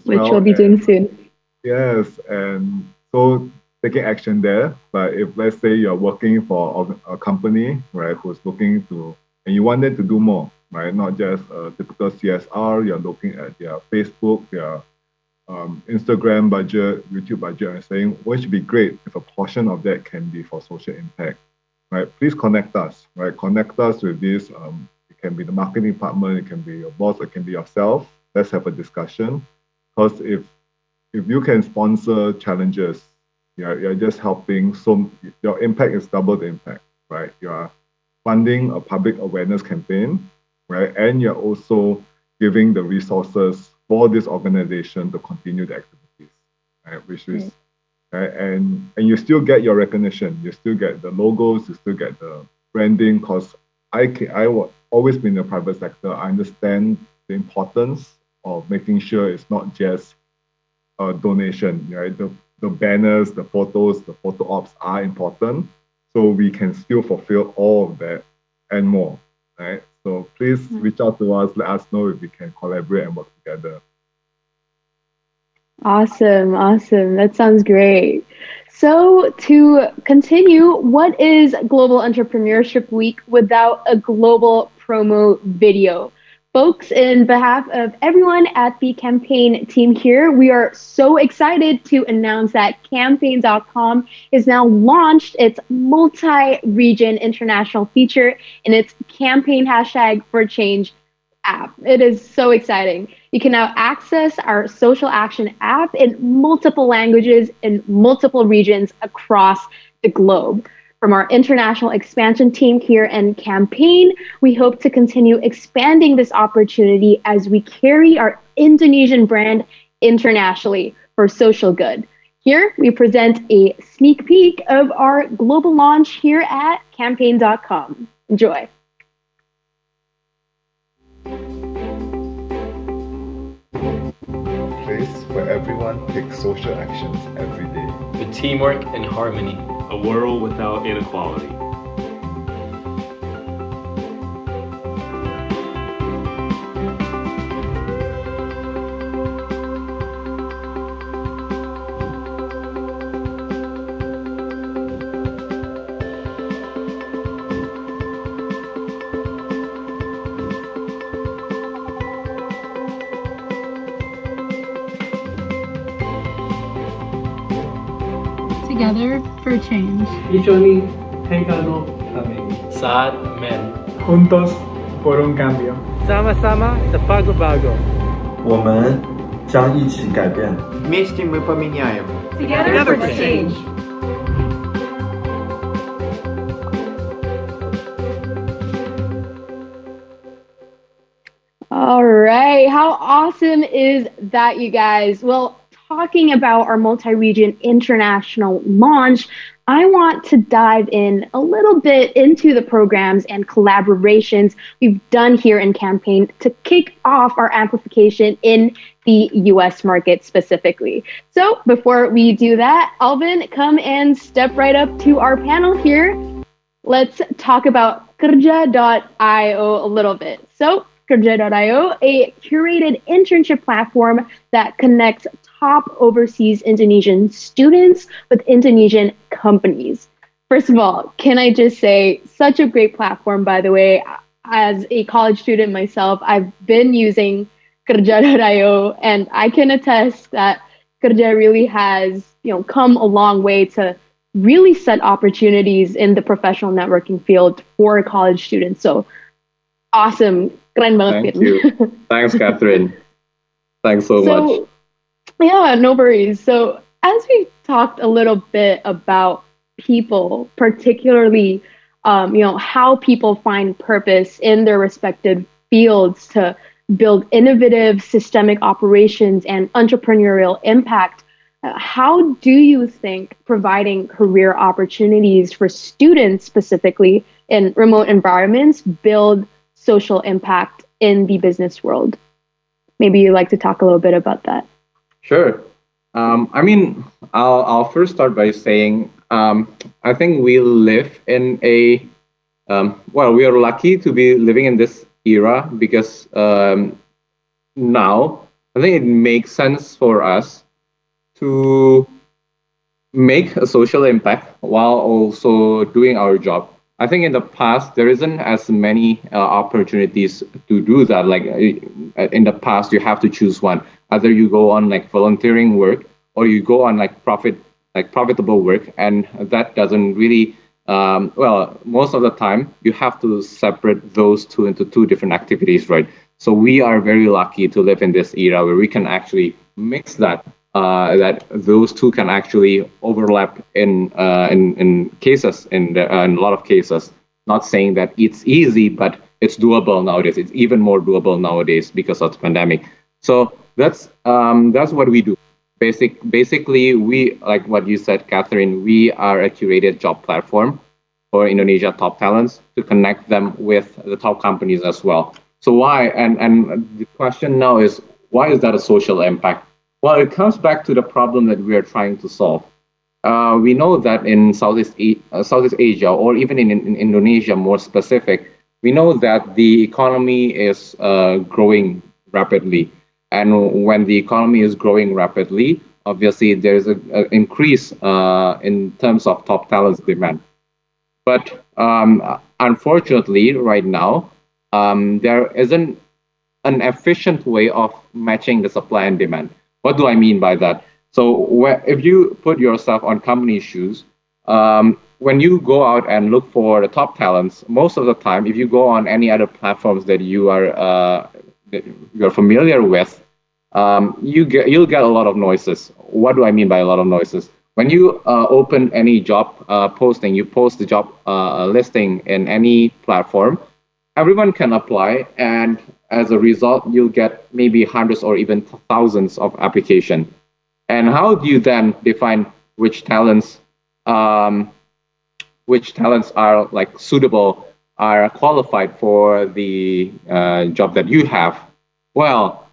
Which we'll be doing soon. Yes, and so taking action there. But if let's say you're working for a company, right, who's looking to, and you want them to do more, right, not just a typical CSR, you're looking at their Facebook, their Instagram budget, YouTube budget, and saying, well, it should be great if a portion of that can be for social impact, right? Please connect us, right? Connect us with this. It can be the marketing department, it can be your boss, it can be yourself. Let's have a discussion. Because if you can sponsor challenges, you're just helping. So your impact is double the impact, right? You are funding a public awareness campaign, right? And you're also giving the resources for this organization to continue the activities, right? Which is, right? And you still get your recognition. You still get the logos. You still get the branding. Because I always been in the private sector. I understand the importance of making sure it's not just a donation, right? The banners, the photos, the photo ops are important. So we can still fulfill all of that and more, right? So please reach out to us. Let us know if we can collaborate and work together. Awesome. Awesome. That sounds great. So to continue, what is Global Entrepreneurship Week without a global promo video? Folks, in behalf of everyone at the campaign team here, we are so excited to announce that Campaign.com is now launched its multi-region international feature in its campaign #4Change app. It is so exciting. You can now access our social action app in multiple languages in multiple regions across the globe. From our international expansion team here in Campaign, we hope to continue expanding this opportunity as we carry our Indonesian brand internationally for social good. Here, we present a sneak peek of our global launch here at campaign.com. Enjoy. Place where everyone takes social actions every day. With teamwork and harmony. A world without inequality. Together for change. Usually, Hegado kami. Saat men. Juntos por un cambio. Sama-sama sa pagbabago. 我们将一起改变。 Вместе мы поменяем. Together for change. All right. How awesome is that, you guys? Well, talking about our multi-region international launch, I want to dive in a little bit into the programs and collaborations we've done here in Campaign to kick off our amplification in the US market specifically. So before we do that, Alvin, come and step right up to our panel here. Let's talk about Kerja.io a little bit. So Kerja.io, a curated internship platform that connects top overseas Indonesian students with Indonesian companies. First of all, can I just say, such a great platform, by the way. As a college student myself, I've been using Kerja.io, and I can attest that Kerja really has, come a long way to really set opportunities in the professional networking field for college students. So awesome. Keren banget. Thank you. Thanks, Catherine. Thanks so much. Yeah, no worries. So as we talked a little bit about people, particularly, how people find purpose in their respective fields to build innovative systemic operations and entrepreneurial impact, how do you think providing career opportunities for students specifically in remote environments build social impact in the business world? Maybe you'd like to talk a little bit about that. Sure. I'll first start by saying I think we live in we are lucky to be living in this era because now I think it makes sense for us to make a social impact while also doing our job. I think in the past, there isn't as many opportunities to do that. Like in the past, you have to choose one. Either you go on like volunteering work or you go on like profitable work. And that doesn't really, most of the time, you have to separate those two into two different activities, right? So we are very lucky to live in this era where we can actually mix that those two can actually overlap in cases, in a lot of cases. Not saying that it's easy, but it's doable nowadays. It's even more doable nowadays because of the pandemic. So that's what we do. Basically, we, like what you said, Catherine, we are a curated job platform for Indonesia top talents to connect them with the top companies as well. So why? And the question now is, why is that a social impact? Well, it comes back to the problem that we are trying to solve. We know that in Southeast Asia, or even in Indonesia more specific, we know that the economy is growing rapidly. And when the economy is growing rapidly, obviously there's an increase in terms of top talents demand. But unfortunately, right now, there isn't an efficient way of matching the supply and demand. What do I mean by that? So if you put yourself on company shoes, when you go out and look for the top talents, most of the time, if you go on any other platforms that you're familiar with, you'll get a lot of noises. What do I mean by a lot of noises? When you open any job posting, you post the job listing in any platform, everyone can apply, and as a result, you'll get maybe hundreds or even thousands of application. And how do you then define which talents um, which talents are like suitable, are qualified for the job that you have? Well,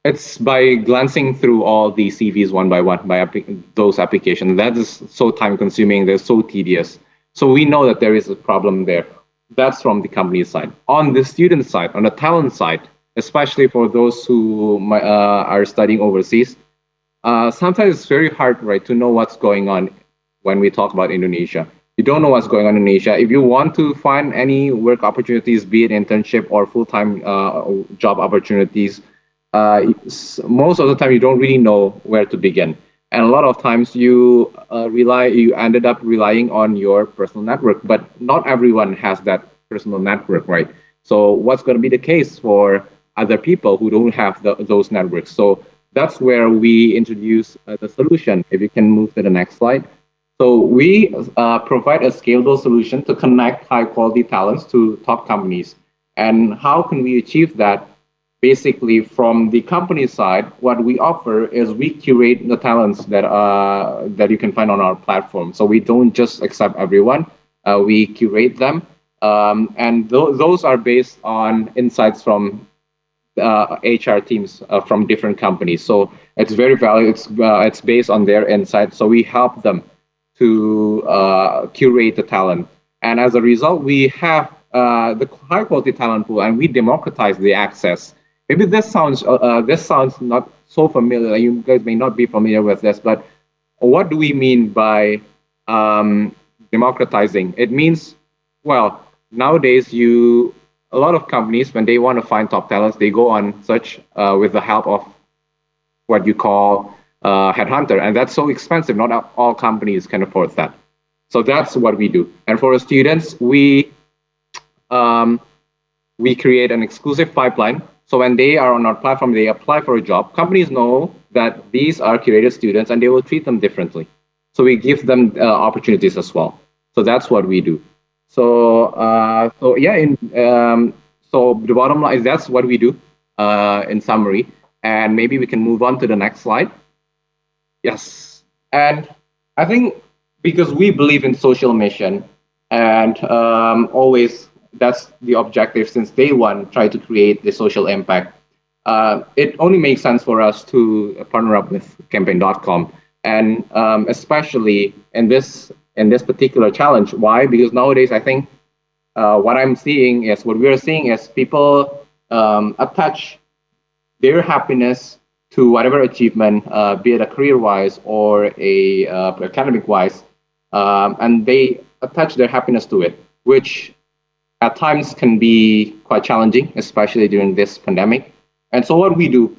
it's by glancing through all the CVs one by one by those applications. That is so time consuming, they're so tedious. So we know that there is a problem there. That's from the company side. On the student side, on the talent side, especially for those who are studying overseas, sometimes it's very hard, right, to know what's going on when we talk about Indonesia. You don't know what's going on in Asia. If you want to find any work opportunities, be it internship or full-time job opportunities, most of the time you don't really know where to begin. And a lot of times you ended up relying on your personal network, but not everyone has that personal network, right? So what's going to be the case for other people who don't have those networks? So that's where we introduce the solution. If you can move to the next slide. So we provide a scalable solution to connect high quality talents to top companies. And how can we achieve that? Basically, from the company side, what we offer is we curate the talents that you can find on our platform. So we don't just accept everyone; we curate them, and those are based on insights from HR teams from different companies. So it's very valuable. It's based on their insights. So we help them to curate the talent, and as a result, we have the high quality talent pool, and we democratize the access. Maybe this sounds not so familiar. You guys may not be familiar with this, but what do we mean by democratizing? It means, well, nowadays a lot of companies, when they want to find top talents, they go on search with the help of what you call headhunter, and that's so expensive. Not all companies can afford that. So that's what we do. And for our students, we create an exclusive pipeline. So when they are on our platform, they apply for a job. Companies know that these are curated students, and they will treat them differently. So we give them opportunities as well. So that's what we do. So so the bottom line is that's what we do in summary. And maybe we can move on to the next slide. Yes, and I think because we believe in social mission, and always that's the objective since day one, try to create the social impact. It only makes sense for us to partner up with campaign.com, and especially in this particular challenge. Why? Because nowadays I think what we are seeing is people attach their happiness to whatever achievement, be it a career-wise or a academic-wise, and they attach their happiness to it, which at times can be quite challenging, especially during this pandemic. And so what we do,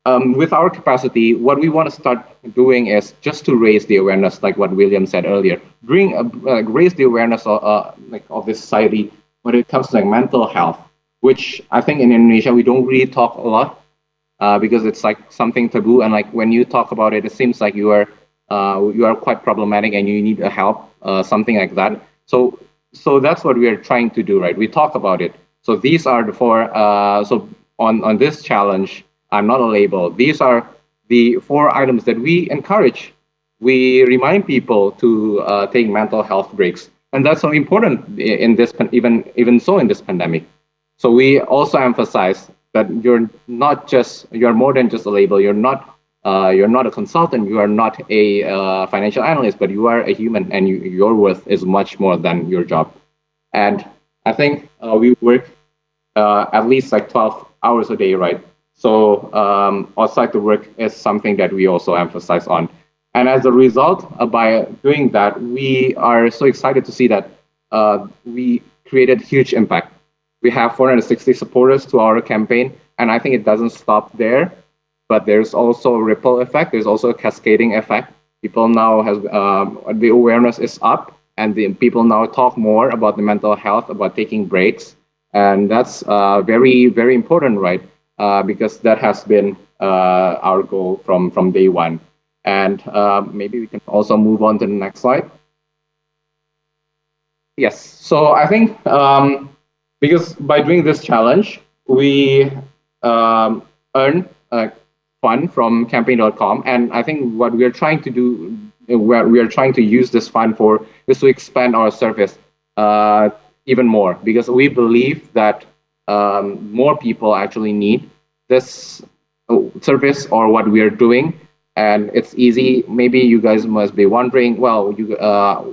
with our capacity, what we want to start doing is just to raise the awareness, like what William said earlier, raise the awareness of this society when it comes to mental health, which I think in Indonesia we don't really talk a lot because it's like something taboo, and like when you talk about it, it seems like you are quite problematic and you need a help, something like that. So that's what we are trying to do, right? We talk about it. So these are the four. So on this challenge, I'm not a label. These are the 4 items that we encourage. We remind people to take mental health breaks, and that's so important in this even so in this pandemic. So we also emphasize that you're more than just a label. You're not a consultant. You are not a financial analyst, but you are a human, and your worth is much more than your job. And I think we work at least like 12 hours a day, right? So outside the work is something that we also emphasize on. And as a result, by doing that, we are so excited to see that we created huge impact. We have 460 supporters to our campaign, and I think it doesn't stop there. But there's also a ripple effect. There's also a cascading effect. People now the awareness is up, and the people now talk more about the mental health, about taking breaks, and that's very, very important, right? Because that has been our goal from day one. And maybe we can also move on to the next slide. Yes, so I think because by doing this challenge, we earn fund from campaign.com, and I think what we are trying to do, what we are trying to use this fund for, is to expand our service even more, because we believe that more people actually need this service or what we are doing. And it's easy. Maybe you guys must be wondering, well,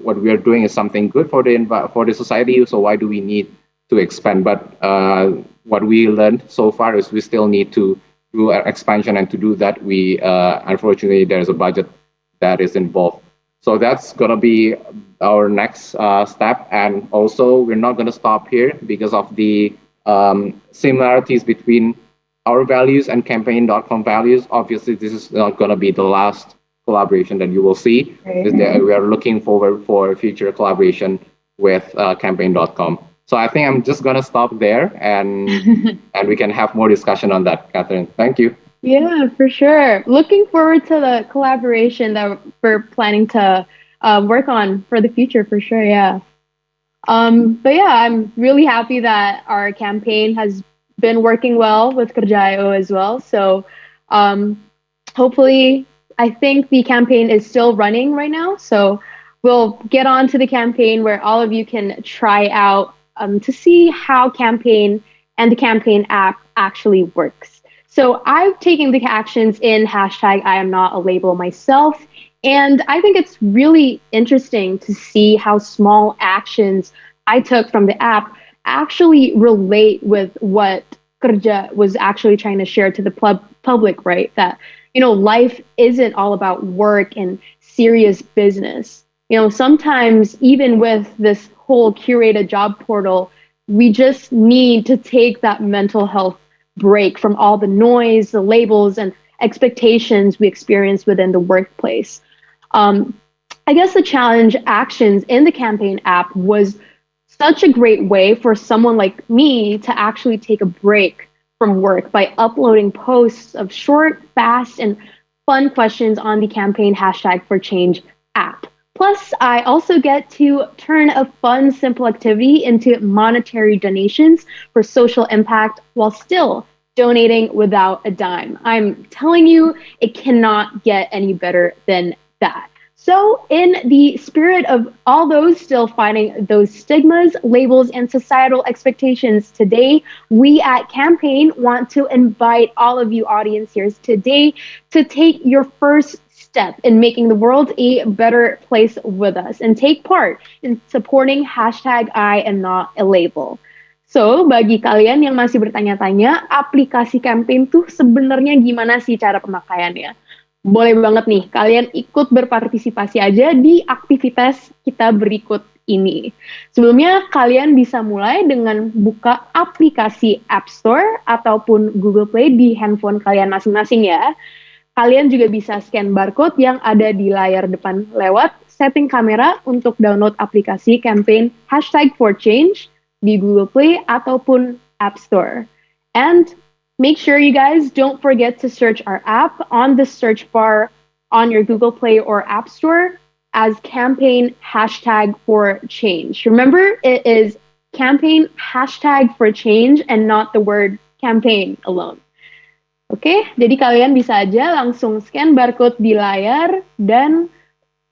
what we are doing is something good for the society, so why do we need to expand? But what we learned so far is we still need to do an expansion, and to do that, we unfortunately there's a budget that is involved. So that's gonna be our next step. And also, we're not gonna stop here because of the similarities between our values and campaign.com values. Obviously, this is not going to be the last collaboration that you will see. We are looking forward for future collaboration with campaign.com. So I think I'm just going to stop there, and and we can have more discussion on that, Catherine. Thank you. Yeah, for sure. Looking forward to the collaboration that we're planning to work on for the future, for sure. Yeah. But yeah, I'm really happy that our campaign has been working well with Kerja.io as well. So um, hopefully, I think the campaign is still running right now. So we'll get on to the campaign where all of you can try out to see how campaign and the campaign app actually works. So I've taken the actions in hashtag I am not a label myself. And I think it's really interesting to see how small actions I took from the app actually relate with what Kerja was actually trying to share to the public, right? That, life isn't all about work and serious business. Sometimes even with this whole curated job portal, we just need to take that mental health break from all the noise, the labels, and expectations we experience within the workplace. I guess the challenge actions in the campaign app was such a great way for someone like me to actually take a break from work by uploading posts of short, fast, and fun questions on the campaign hashtag for change app. Plus, I also get to turn a fun, simple activity into monetary donations for social impact while still donating without a dime. I'm telling you, it cannot get any better than that. So, in the spirit of all those still fighting those stigmas, labels, and societal expectations today, we at Campaign want to invite all of you audience here today to take your first step in making the world a better place with us and take part in supporting hashtag I am not a label. So, bagi kalian yang masih bertanya-tanya, aplikasi campaign tuh sebenarnya gimana sih cara pemakaiannya? Boleh banget nih, kalian ikut berpartisipasi aja di aktivitas kita berikut ini. Sebelumnya, kalian bisa mulai dengan buka aplikasi App Store ataupun Google Play di handphone kalian masing-masing ya. Kalian juga bisa scan barcode yang ada di layar depan lewat setting kamera untuk download aplikasi campaign hashtag for change di Google Play ataupun App Store. And make sure you guys don't forget to search our app on the search bar on your Google Play or App Store as campaign hashtag for change. Remember, it is campaign hashtag for change and not the word campaign alone. Oke, jadi kalian bisa aja langsung scan barcode di layar dan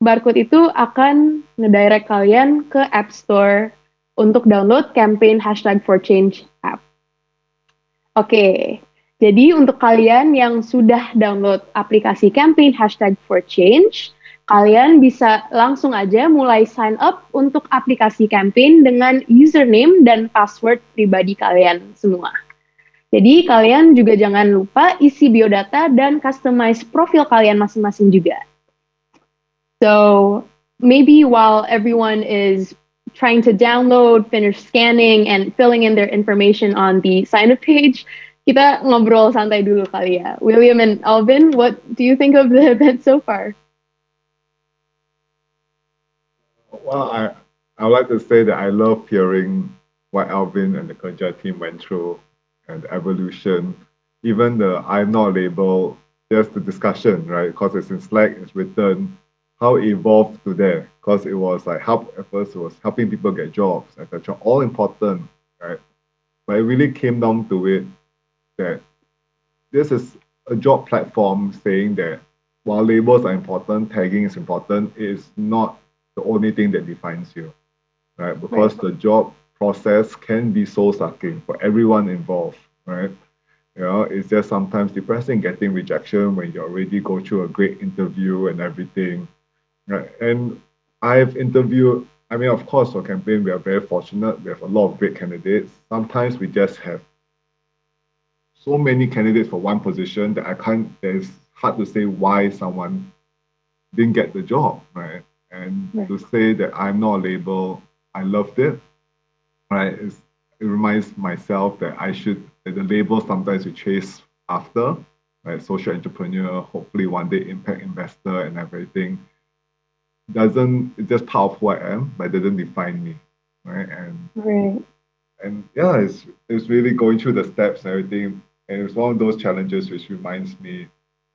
barcode itu akan ngedirect kalian ke App Store untuk download campaign hashtag for change app. Oke, jadi untuk kalian yang sudah download aplikasi campaign hashtag for change, kalian bisa langsung aja mulai sign up untuk aplikasi campaign dengan username dan password pribadi kalian semua. Jadi kalian juga jangan lupa isi biodata dan customize profil kalian masing-masing juga. So, maybe while everyone is trying to download, finish scanning, and filling in their information on the sign-up page, kita ngobrol santai dulu kali ya. William and Alvin, what do you think of the event so far? Well, I would like to say that I love hearing what Alvin and the Kerja team went through and the evolution. Even the I'm not label just the discussion, right? Because it's in Slack, it's written, how it evolved to there. Because it was like help at first, it was helping people get jobs, etc. All important, right? But it really came down to it that this is a job platform saying that while labels are important, tagging is important, it is not the only thing that defines you, right? Because the job process can be soul sucking for everyone involved, right? You know, it's just sometimes depressing getting rejection when you already go through a great interview and everything, right? And I've interviewed, I mean, of course, for campaign, we are very fortunate. We have a lot of great candidates. Sometimes we just have so many candidates for one position that it's hard to say why someone didn't get the job, right? And to say that I'm not a label, I loved it, right? It reminds myself that that the label sometimes we chase after, right? Social entrepreneur, hopefully one day impact investor and everything. It's just part of who I am, but it doesn't define me, right? And yeah, it's really going through the steps and everything. And it's one of those challenges which reminds me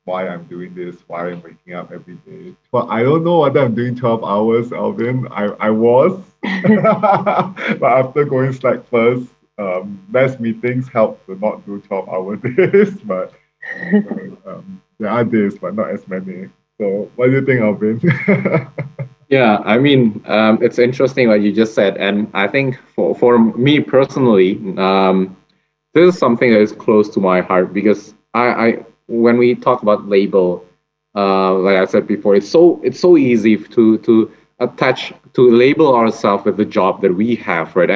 why I'm doing this, why I'm waking up every day. But I don't know whether I'm doing 12 hours, Alvin. I was. But after going Slack first, less meetings help to not do 12-hour days. But there are days, but not as many. So what do you think, Alvin? Yeah, I mean, it's interesting what you just said. And I think for me personally, this is something that is close to my heart because I when we talk about label, like I said before, it's so easy to attach to label ourselves with the job that we have, right?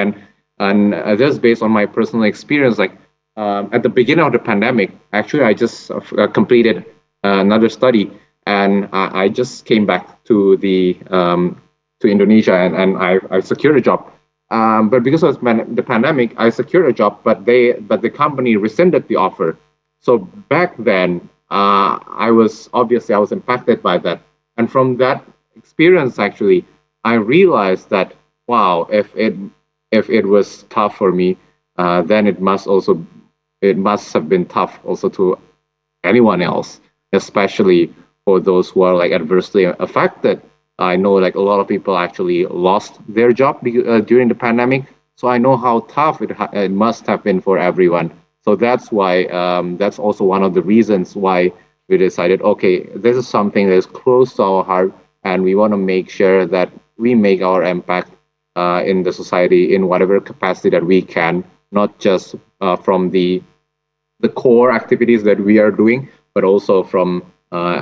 And just based on my personal experience, like at the beginning of the pandemic, actually, I just completed another study, and I just came back to to Indonesia, and I secured a job. But because of the pandemic, I secured a job, but the company rescinded the offer. So back then, I was impacted by that, and from that experience, actually, I realized that wow, if it was tough for me, then it must have been tough also to anyone else, especially for those who are like adversely affected. I know like a lot of people actually lost their job during the pandemic, so I know how tough it must have been for everyone. So that's why that's also one of the reasons why we decided, okay, this is something that is close to our heart, and we want to make sure that we make our impact in the society in whatever capacity that we can, not just from the core activities that we are doing, but also from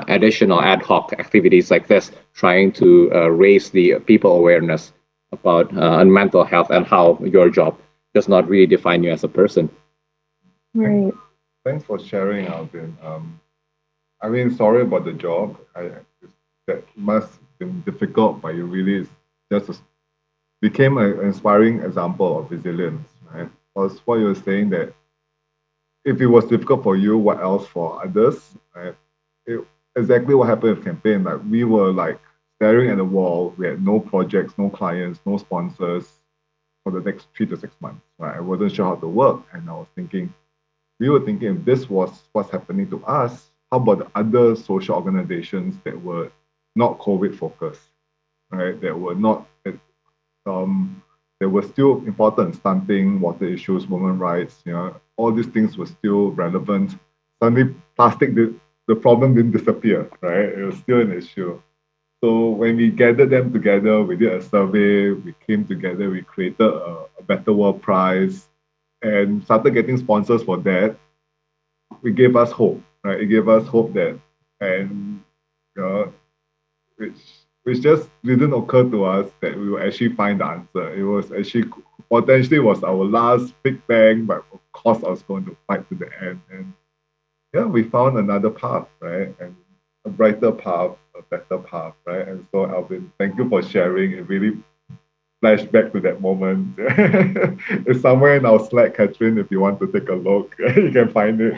additional ad hoc activities like this, trying to raise the people awareness about mental health and how your job does not really define you as a person. Right. Thanks for sharing, Alvin. I mean, sorry about the job. That must have been difficult, but you really became an inspiring example of resilience, right? Because what you were saying that if it was difficult for you, what else for others, right? Exactly what happened with campaign. Like we were like staring at the wall. We had no projects, no clients, no sponsors for the next 3 to 6 months. Right? I wasn't sure how to work, and we were thinking if this was what's happening to us, how about the other social organizations that were not COVID focused, right? That were not that were still important, stunting, water issues, women's rights, all these things were still relevant. Suddenly, the problem didn't disappear, right? It was still an issue. So when we gathered them together, we did a survey, we came together, we created a Better World Prize, and started getting sponsors for that. It gave us hope, right? It gave us hope which just didn't occur to us that we will actually find the answer. It was actually potentially was our last big bang, but of course I was going to fight to the end. And yeah, we found another path, right? And a brighter path, a better path, right? And so, Alvin, thank you for sharing. It really flashed back to that moment. It's somewhere in our Slack, Catherine. If you want to take a look, you can find it.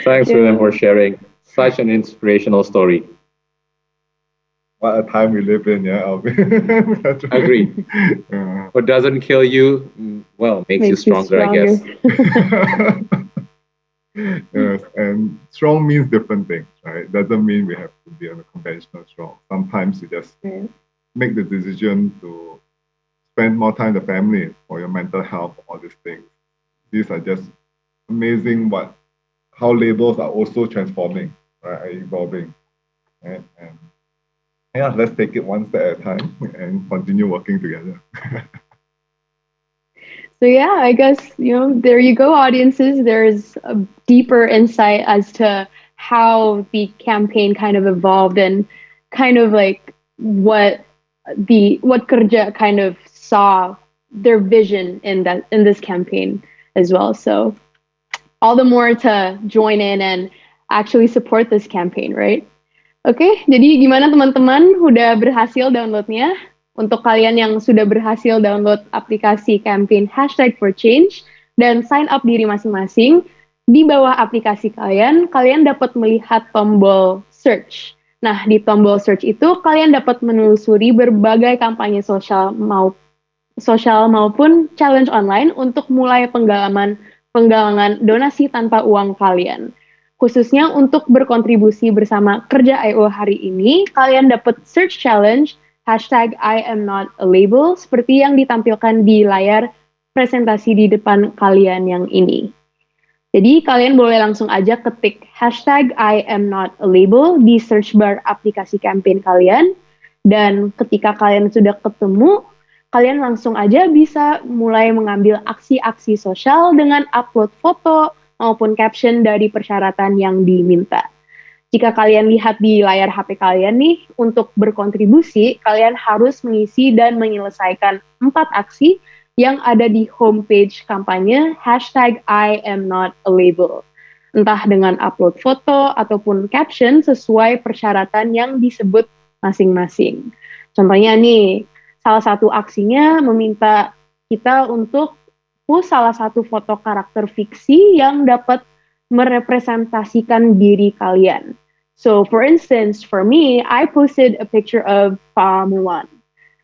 Thanks, William, for sharing. Such an inspirational story. What a time we live in, yeah, Alvin. Agree. What doesn't kill you, well, makes you stronger, I guess. Yes, and strong means different things, right? Doesn't mean we have to be on a conventional strong. Sometimes you just make the decision to spend more time with the family for your mental health, all these things. These are just amazing how labels are also transforming, right? Are evolving. Right? And yeah, let's take it one step at a time and continue working together. So yeah, I guess, there you go, audiences. There's a deeper insight as to how the campaign kind of evolved and kind of like what Kerja kind of saw their vision in this campaign as well. So all the more to join in and actually support this campaign, right? Oke, jadi gimana teman-teman? Udah berhasil downloadnya? Untuk kalian yang sudah berhasil download aplikasi campaign #for_change dan sign up diri masing-masing, di bawah aplikasi kalian dapat melihat tombol search. Nah, di tombol search itu kalian dapat menelusuri berbagai kampanye sosial maupun challenge online untuk mulai penggalangan donasi tanpa uang kalian. Khususnya untuk berkontribusi bersama Kerja.io hari ini, kalian dapat search challenge #IamNotALabel seperti yang ditampilkan di layar presentasi di depan kalian yang ini. Jadi kalian boleh langsung aja ketik #IamNotALabel di search bar aplikasi campaign kalian, dan ketika kalian sudah ketemu, kalian langsung aja bisa mulai mengambil aksi-aksi sosial dengan upload foto maupun caption dari persyaratan yang diminta. Jika kalian lihat di layar HP kalian nih, untuk berkontribusi, kalian harus mengisi dan menyelesaikan 4 aksi yang ada di homepage kampanye #IamNotALabel. Entah dengan upload foto ataupun caption sesuai persyaratan yang disebut masing-masing. Contohnya nih, salah satu aksinya meminta kita untuk post salah satu foto karakter fiksi yang dapat merepresentasikan diri kalian. So, for instance, for me, I posted a picture of Mulan.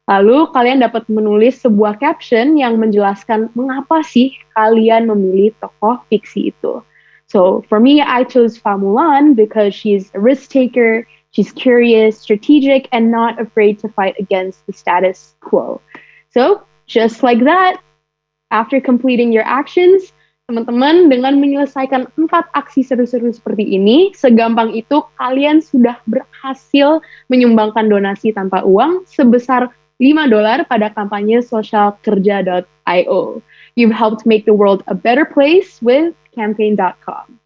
Lalu, kalian dapat menulis sebuah caption yang menjelaskan mengapa sih kalian memilih tokoh fiksi itu. So, for me, I chose Mulan because she's a risk taker, she's curious, strategic, and not afraid to fight against the status quo. So, just like that, after completing your actions, teman-teman, dengan menyelesaikan 4 aksi seru-seru seperti ini, segampang itu kalian sudah berhasil menyumbangkan donasi tanpa uang sebesar $5 pada kampanye sosial kerja.io. You've helped make the world a better place with campaign.com.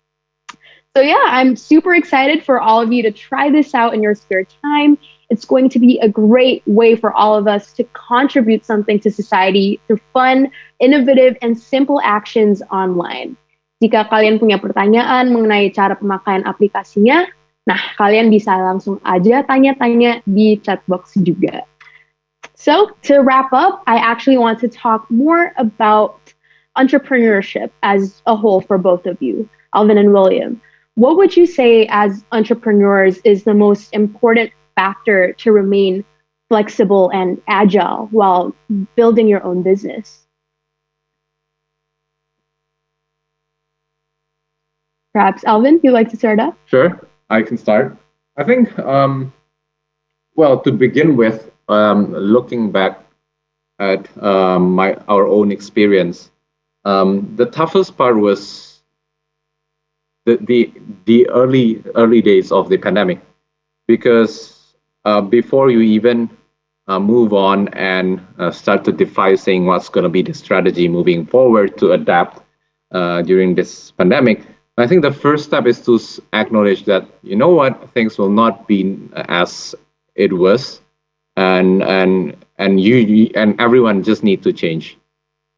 So yeah, I'm super excited for all of you to try this out in your spare time. It's going to be a great way for all of us to contribute something to society through fun, innovative, and simple actions online. Jika kalian punya pertanyaan mengenai cara pemakaian aplikasinya, nah kalian bisa langsung aja tanya-tanya di chat box juga. So, to wrap up, I actually want to talk more about entrepreneurship as a whole for both of you, Alvin and William. What would you say as entrepreneurs is the most important factor to remain flexible and agile while building your own business? Perhaps, Alvin, you'd like to start off? Sure, I can start. I think, to begin with, looking back at our own experience, the toughest part was the early days of the pandemic, because before you even move on and start to devising what's going to be the strategy moving forward to adapt during this pandemic, I think the first step is to acknowledge that, you know what, things will not be as it was, and everyone just need to change.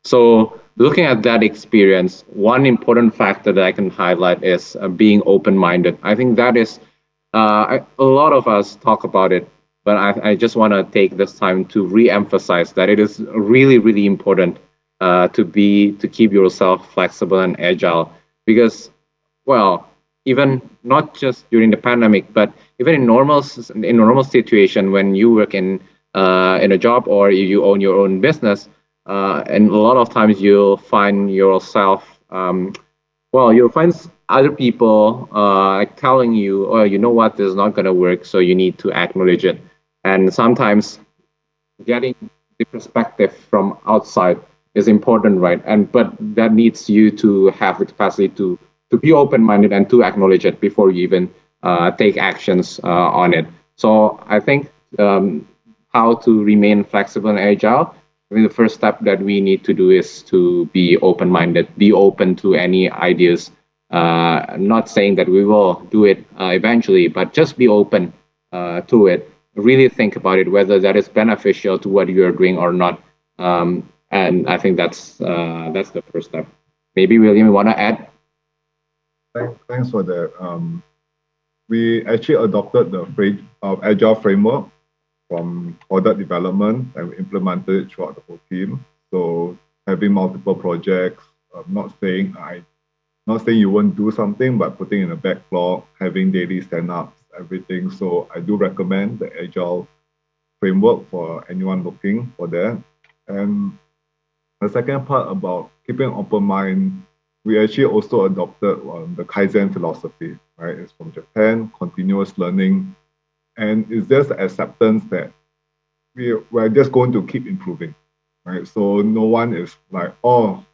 So looking at that experience, one important factor that I can highlight is being open-minded. I think that is, a lot of us talk about it, but I just want to take this time to re-emphasize that it is really, really important to keep yourself flexible and agile, because, even not just during the pandemic, but even in normal situation when you work in a job or you own your own business. And a lot of times you'll find yourself, you'll find other people like telling you, oh, you know what, this is not going to work, so you need to acknowledge it. And sometimes getting the perspective from outside is important, right? And but that needs you to have the capacity to be open-minded and to acknowledge it before you even take actions on it. So I think how to remain flexible and agile. I mean, the first step that we need to do is to be open-minded, be open to any ideas. I'm not saying that we will do it eventually, but just be open to it. Really think about it, whether that is beneficial to what you're doing or not. And I think that's the first step. Maybe William, you want to add? Thanks for that. We actually adopted the agile framework from product development and we implemented it throughout the whole team. So having multiple projects, not saying you won't do something, but putting in a backlog, having daily stand-ups, everything. So I do recommend the agile framework for anyone looking for that. And the second part about keeping an open mind, we actually also adopted the Kaizen philosophy, right? It's from Japan, continuous learning. And it's just acceptance that we're just going to keep improving, right? So no one is like, oh,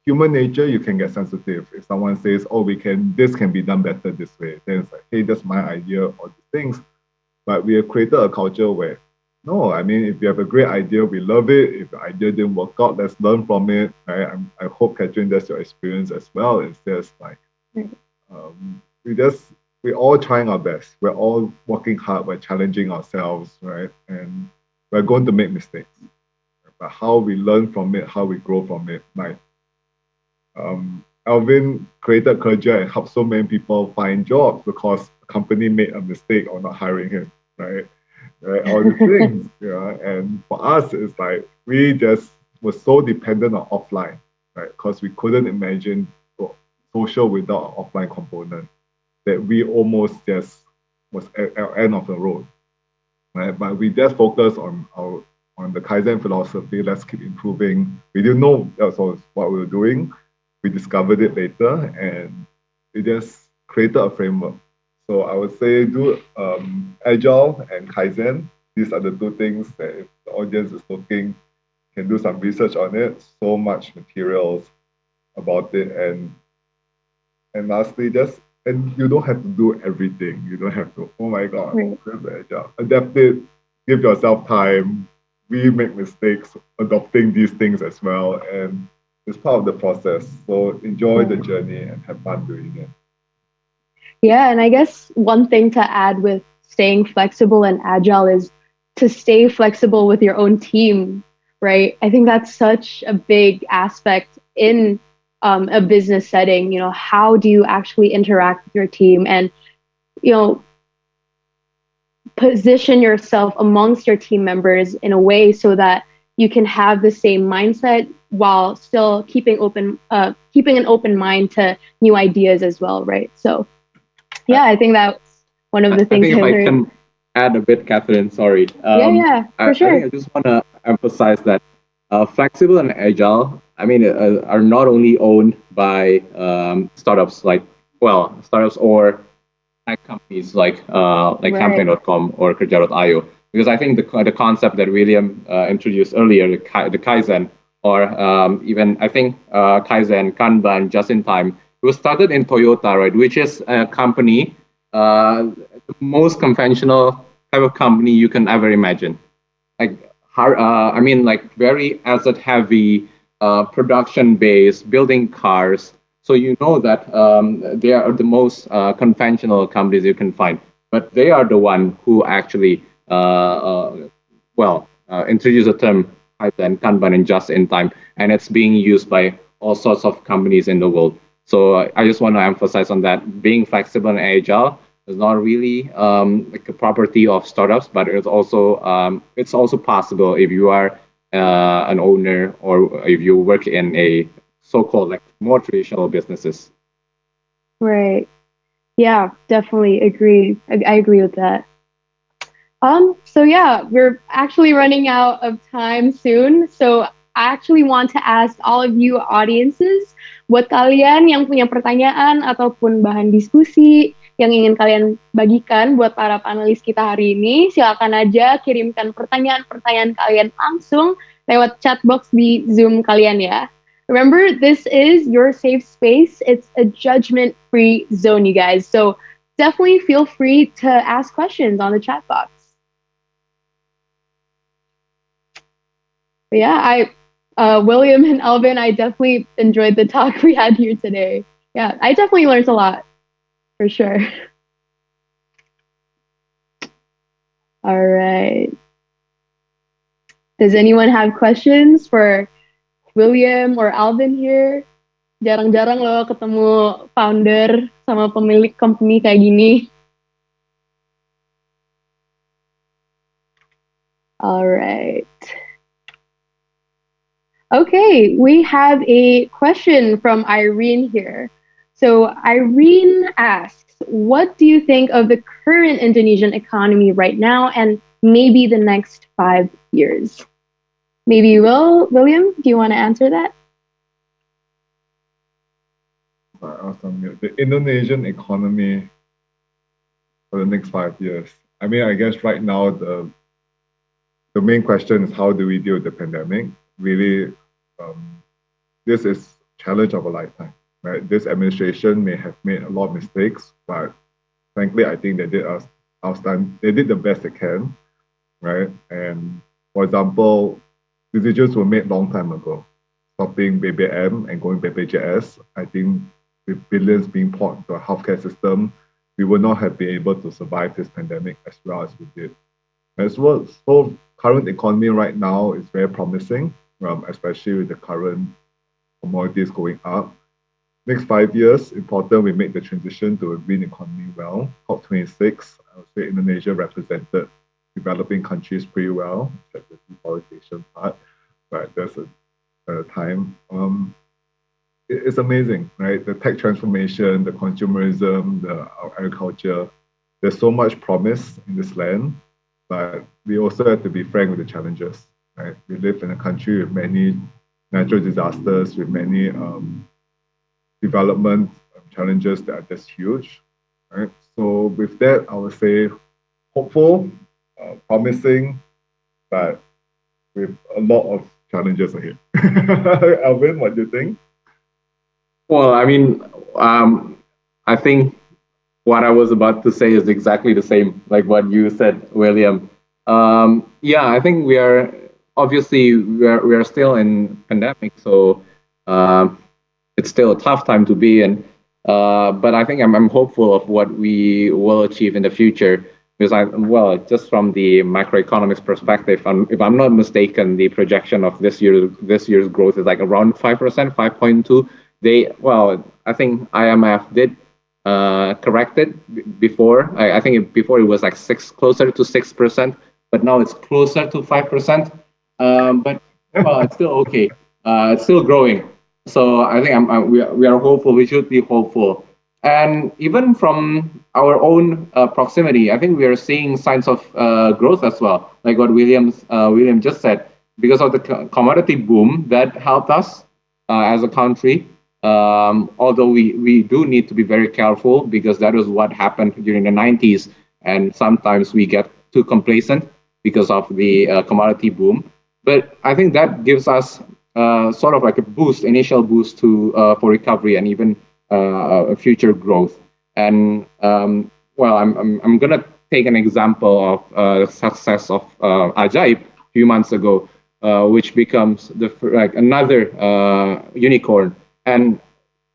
human nature, you can get sensitive. If someone says, oh, this can be done better this way, then it's like, hey, that's my idea or these things. But we have created a culture where, no, I mean, if you have a great idea, we love it. If the idea didn't work out, let's learn from it. Right? I hope, Catherine, that's your experience as well. It's just like, we're all trying our best. We're all working hard. We're challenging ourselves, right? And we're going to make mistakes. But how we learn from it, how we grow from it, like Alvin created Kerja and helped so many people find jobs because the company made a mistake on not hiring him, right? All these things, and for us, it's like we just were so dependent on offline, right? Because we couldn't imagine social without an offline component, that we almost just was at the end of the road, right? But we just focus on the Kaizen philosophy. Let's keep improving. We didn't know that was what we were doing. We discovered it later, and we just created a framework. So I would say do Agile and Kaizen. These are the two things that if the audience is looking, can do some research on it. So much materials about it. And lastly, and you don't have to do everything. You don't have to, oh my God, this is Agile. Adapt it, give yourself time. We make mistakes adopting these things as well. And it's part of the process. So enjoy the journey and have fun doing it. Yeah, and I guess one thing to add with staying flexible and agile is to stay flexible with your own team, right? I think that's such a big aspect in a business setting. You know, how do you actually interact with your team and, position yourself amongst your team members in a way so that you can have the same mindset while still keeping an open mind to new ideas as well, right? So yeah, I think that's one of the things I think if I can add a bit, Catherine, sorry. For sure. I think I just want to emphasize that flexible and agile, are not only owned by startups startups or tech companies like Campaign.com or Kerja.io. Because I think the concept that William introduced earlier, the Kaizen, or even I think Kaizen, Kanban, just in time, it was started in Toyota, right? Which is a company, the most conventional type of company you can ever imagine. Very asset heavy, production based, building cars. So you know that they are the most conventional companies you can find. But they are the one who actually introduced the term Kaizen, Kanban, and just in time, and it's being used by all sorts of companies in the world. So I just want to emphasize on that. Being flexible and agile is not really like a property of startups, but it's also possible if you are an owner or if you work in a so-called like more traditional businesses. Right. Yeah, definitely agree. I agree with that. So yeah, we're actually running out of time soon. So I actually want to ask all of you audiences, buat kalian yang punya pertanyaan ataupun bahan diskusi yang ingin kalian bagikan buat para panelis kita hari ini, silakan aja kirimkan pertanyaan-pertanyaan kalian langsung lewat chat box di Zoom kalian ya. Remember, this is your safe space. It's a judgment-free zone, you guys. So definitely feel free to ask questions on the chat box. But yeah, William and Alvin, I definitely enjoyed the talk we had here today. Yeah, I definitely learned a lot, for sure. All right. Does anyone have questions for William or Alvin here? Jarang-jarang loh ketemu founder sama pemilik company kayak gini. All right. Okay, we have a question from Irene here. So Irene asks, what do you think of the current Indonesian economy right now and maybe the next 5 years? Maybe William, do you want to answer that? Awesome. The Indonesian economy for the next 5 years. I mean, I guess right now the main question is how do we deal with the pandemic? Really, this is a challenge of a lifetime, right? This administration may have made a lot of mistakes, but frankly, I think they did They did the best they can, right? And for example, decisions were made long time ago, stopping BBM and going BPJS. I think with billions being poured into our healthcare system, we would not have been able to survive this pandemic as well as we did. As well, so current economy right now is very promising, especially with the current commodities going up. Next 5 years, important we make the transition to a green economy well. COP26, I would say Indonesia represented developing countries pretty well, except the deforestation part, but there's a time. It's amazing, right? The tech transformation, the consumerism, the agriculture. There's so much promise in this land, but we also have to be frank with the challenges, right? We live in a country with many natural disasters, with many development challenges that are just huge, right? So with that, I would say hopeful, promising, but with a lot of challenges ahead. Alvin, what do you think? Well, I mean, I think what I was about to say is exactly the same, like what you said, William. Yeah, I think we are still in pandemic, so it's still a tough time to be in. But I think I'm hopeful of what we will achieve in the future. Because just from the macroeconomics perspective, if I'm not mistaken, the projection of this year's growth is like around 5%, 5.2. I think IMF did correct it before. I think before it was like closer to 6%, but now it's closer to 5%. But it's still okay. It's still growing. So I think we are hopeful. We should be hopeful. And even from our own proximity, I think we are seeing signs of growth as well, like what William just said, because of the commodity boom that helped us as a country. Although we do need to be very careful because that is what happened during the 90s, and sometimes we get too complacent because of the commodity boom. But I think that gives us sort of like a initial boost for recovery and even future growth. And I'm gonna take an example of the success of Ajaib a few months ago, which becomes another unicorn. And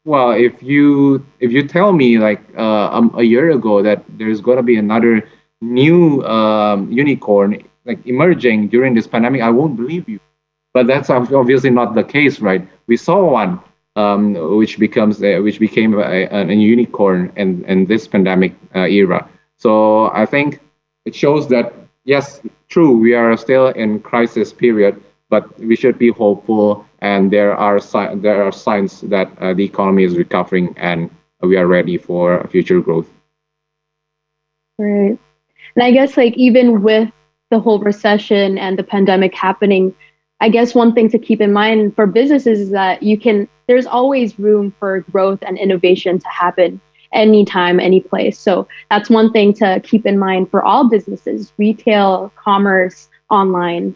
if you tell me a year ago that there's gonna be another new unicorn emerging during this pandemic, I won't believe you. But that's obviously not the case, right? We saw one which became a unicorn in this pandemic era. So I think it shows that yes, true, we are still in crisis period, but we should be hopeful, and there are signs that the economy is recovering and we are ready for future growth. Right. And I guess even with the whole recession and the pandemic happening, I guess one thing to keep in mind for businesses is that there's always room for growth and innovation to happen anytime, any place. So that's one thing to keep in mind for all businesses, retail, commerce, online,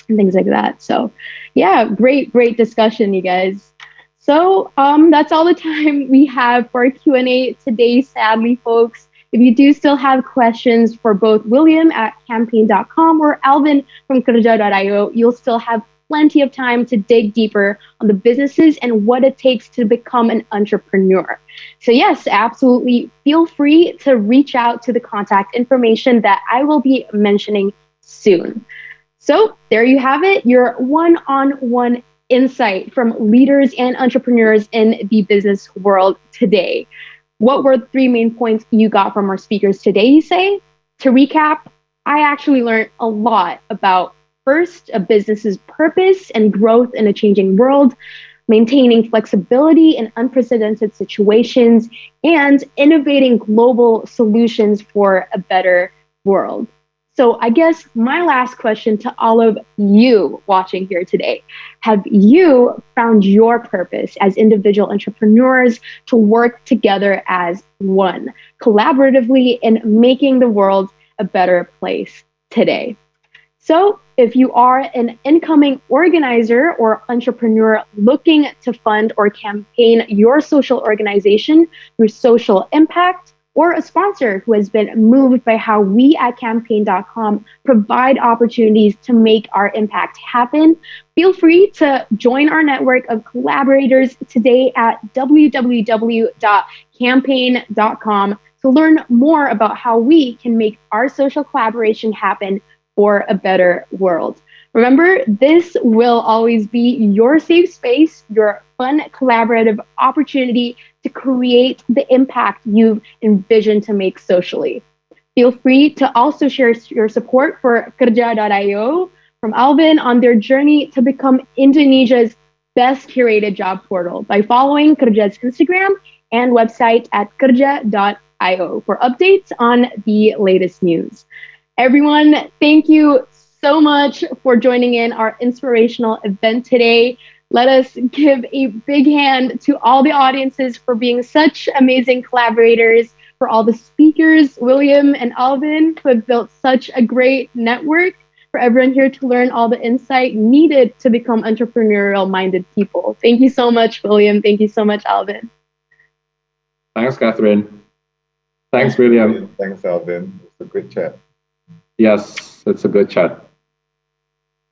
and things like that. So yeah, great discussion, you guys. So that's all the time we have for Q&A today, sadly, folks. If you do still have questions for both William at campaign.com or Alvin from Kerja.io, you'll still have plenty of time to dig deeper on the businesses and what it takes to become an entrepreneur. So yes, absolutely feel free to reach out to the contact information that I will be mentioning soon. So there you have it, your one-on-one insight from leaders and entrepreneurs in the business world today. What were the 3 main points you got from our speakers today, you say? To recap, I actually learned a lot about, first, a business's purpose and growth in a changing world, maintaining flexibility in unprecedented situations, and innovating global solutions for a better world. So I guess my last question to all of you watching here today, have you found your purpose as individual entrepreneurs to work together as one, collaboratively in making the world a better place today? So if you are an incoming organizer or entrepreneur looking to fund or campaign your social organization through social impact, or a sponsor who has been moved by how we at campaign.com provide opportunities to make our impact happen, feel free to join our network of collaborators today at www.campaign.com to learn more about how we can make our social collaboration happen for a better world. Remember, this will always be your safe space, your fun collaborative opportunity to create the impact you've envisioned to make socially. Feel free to also share your support for Kerja.io from Alvin on their journey to become Indonesia's best curated job portal by following Kerja's Instagram and website at Kerja.io for updates on the latest news. Everyone, thank you so much for joining in our inspirational event today. Let us give a big hand to all the audiences for being such amazing collaborators, for all the speakers, William and Alvin, who have built such a great network, for everyone here to learn all the insight needed to become entrepreneurial-minded people. Thank you so much, William. Thank you so much, Alvin. Thanks, Catherine. Thanks, William. Thanks, Alvin. It's a good chat. Yes, it's a good chat.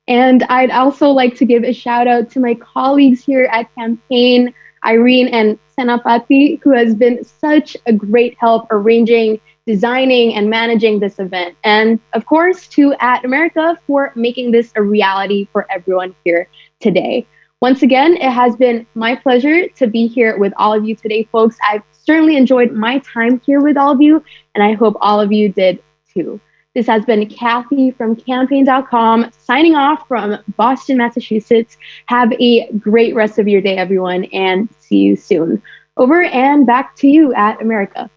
And I'd also like to give a shout out to my colleagues here at Campaign, Irene and Senapati, who has been such a great help arranging, designing, and managing this event. And of course, to At America for making this a reality for everyone here today. Once again, it has been my pleasure to be here with all of you today, folks. I've certainly enjoyed my time here with all of you, and I hope all of you did too. This has been Kathy from campaign.com signing off from Boston, Massachusetts. Have a great rest of your day, everyone, and see you soon. Over and back to you At America.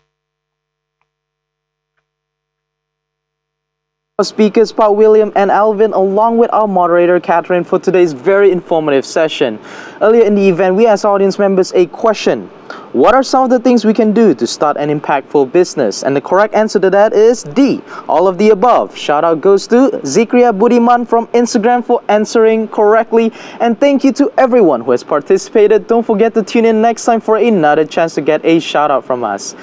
Speakers Pa William and Alvin, along with our moderator Catherine, for today's very informative session. Earlier in the event, we asked audience members a question. What are some of the things we can do to start an impactful business? And the correct answer to that is D, all of the above. Shout out goes to Zikria Budiman from Instagram for answering correctly. And thank you to everyone who has participated. Don't forget to tune in next time for another chance to get a shout out from us.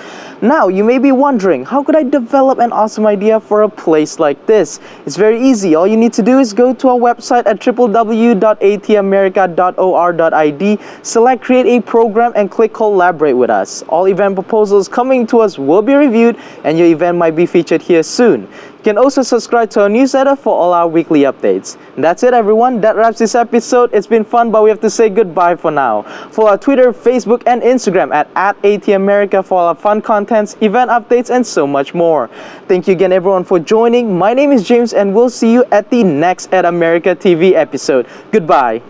Now, you may be wondering, how could I develop an awesome idea for a place like this? It's very easy. All you need to do is go to our website at www.atamerica.or.id, select create a program and click collaborate with us. All event proposals coming to us will be reviewed and your event might be featured here soon. You can also subscribe to our newsletter for all our weekly updates. And that's it, everyone. That wraps this episode. It's been fun, but we have to say goodbye for now. Follow our Twitter, Facebook, and Instagram at @ATAmerica for all our fun contents, event updates, and so much more. Thank you again, everyone, for joining. My name is James, and we'll see you at the next At America TV episode. Goodbye.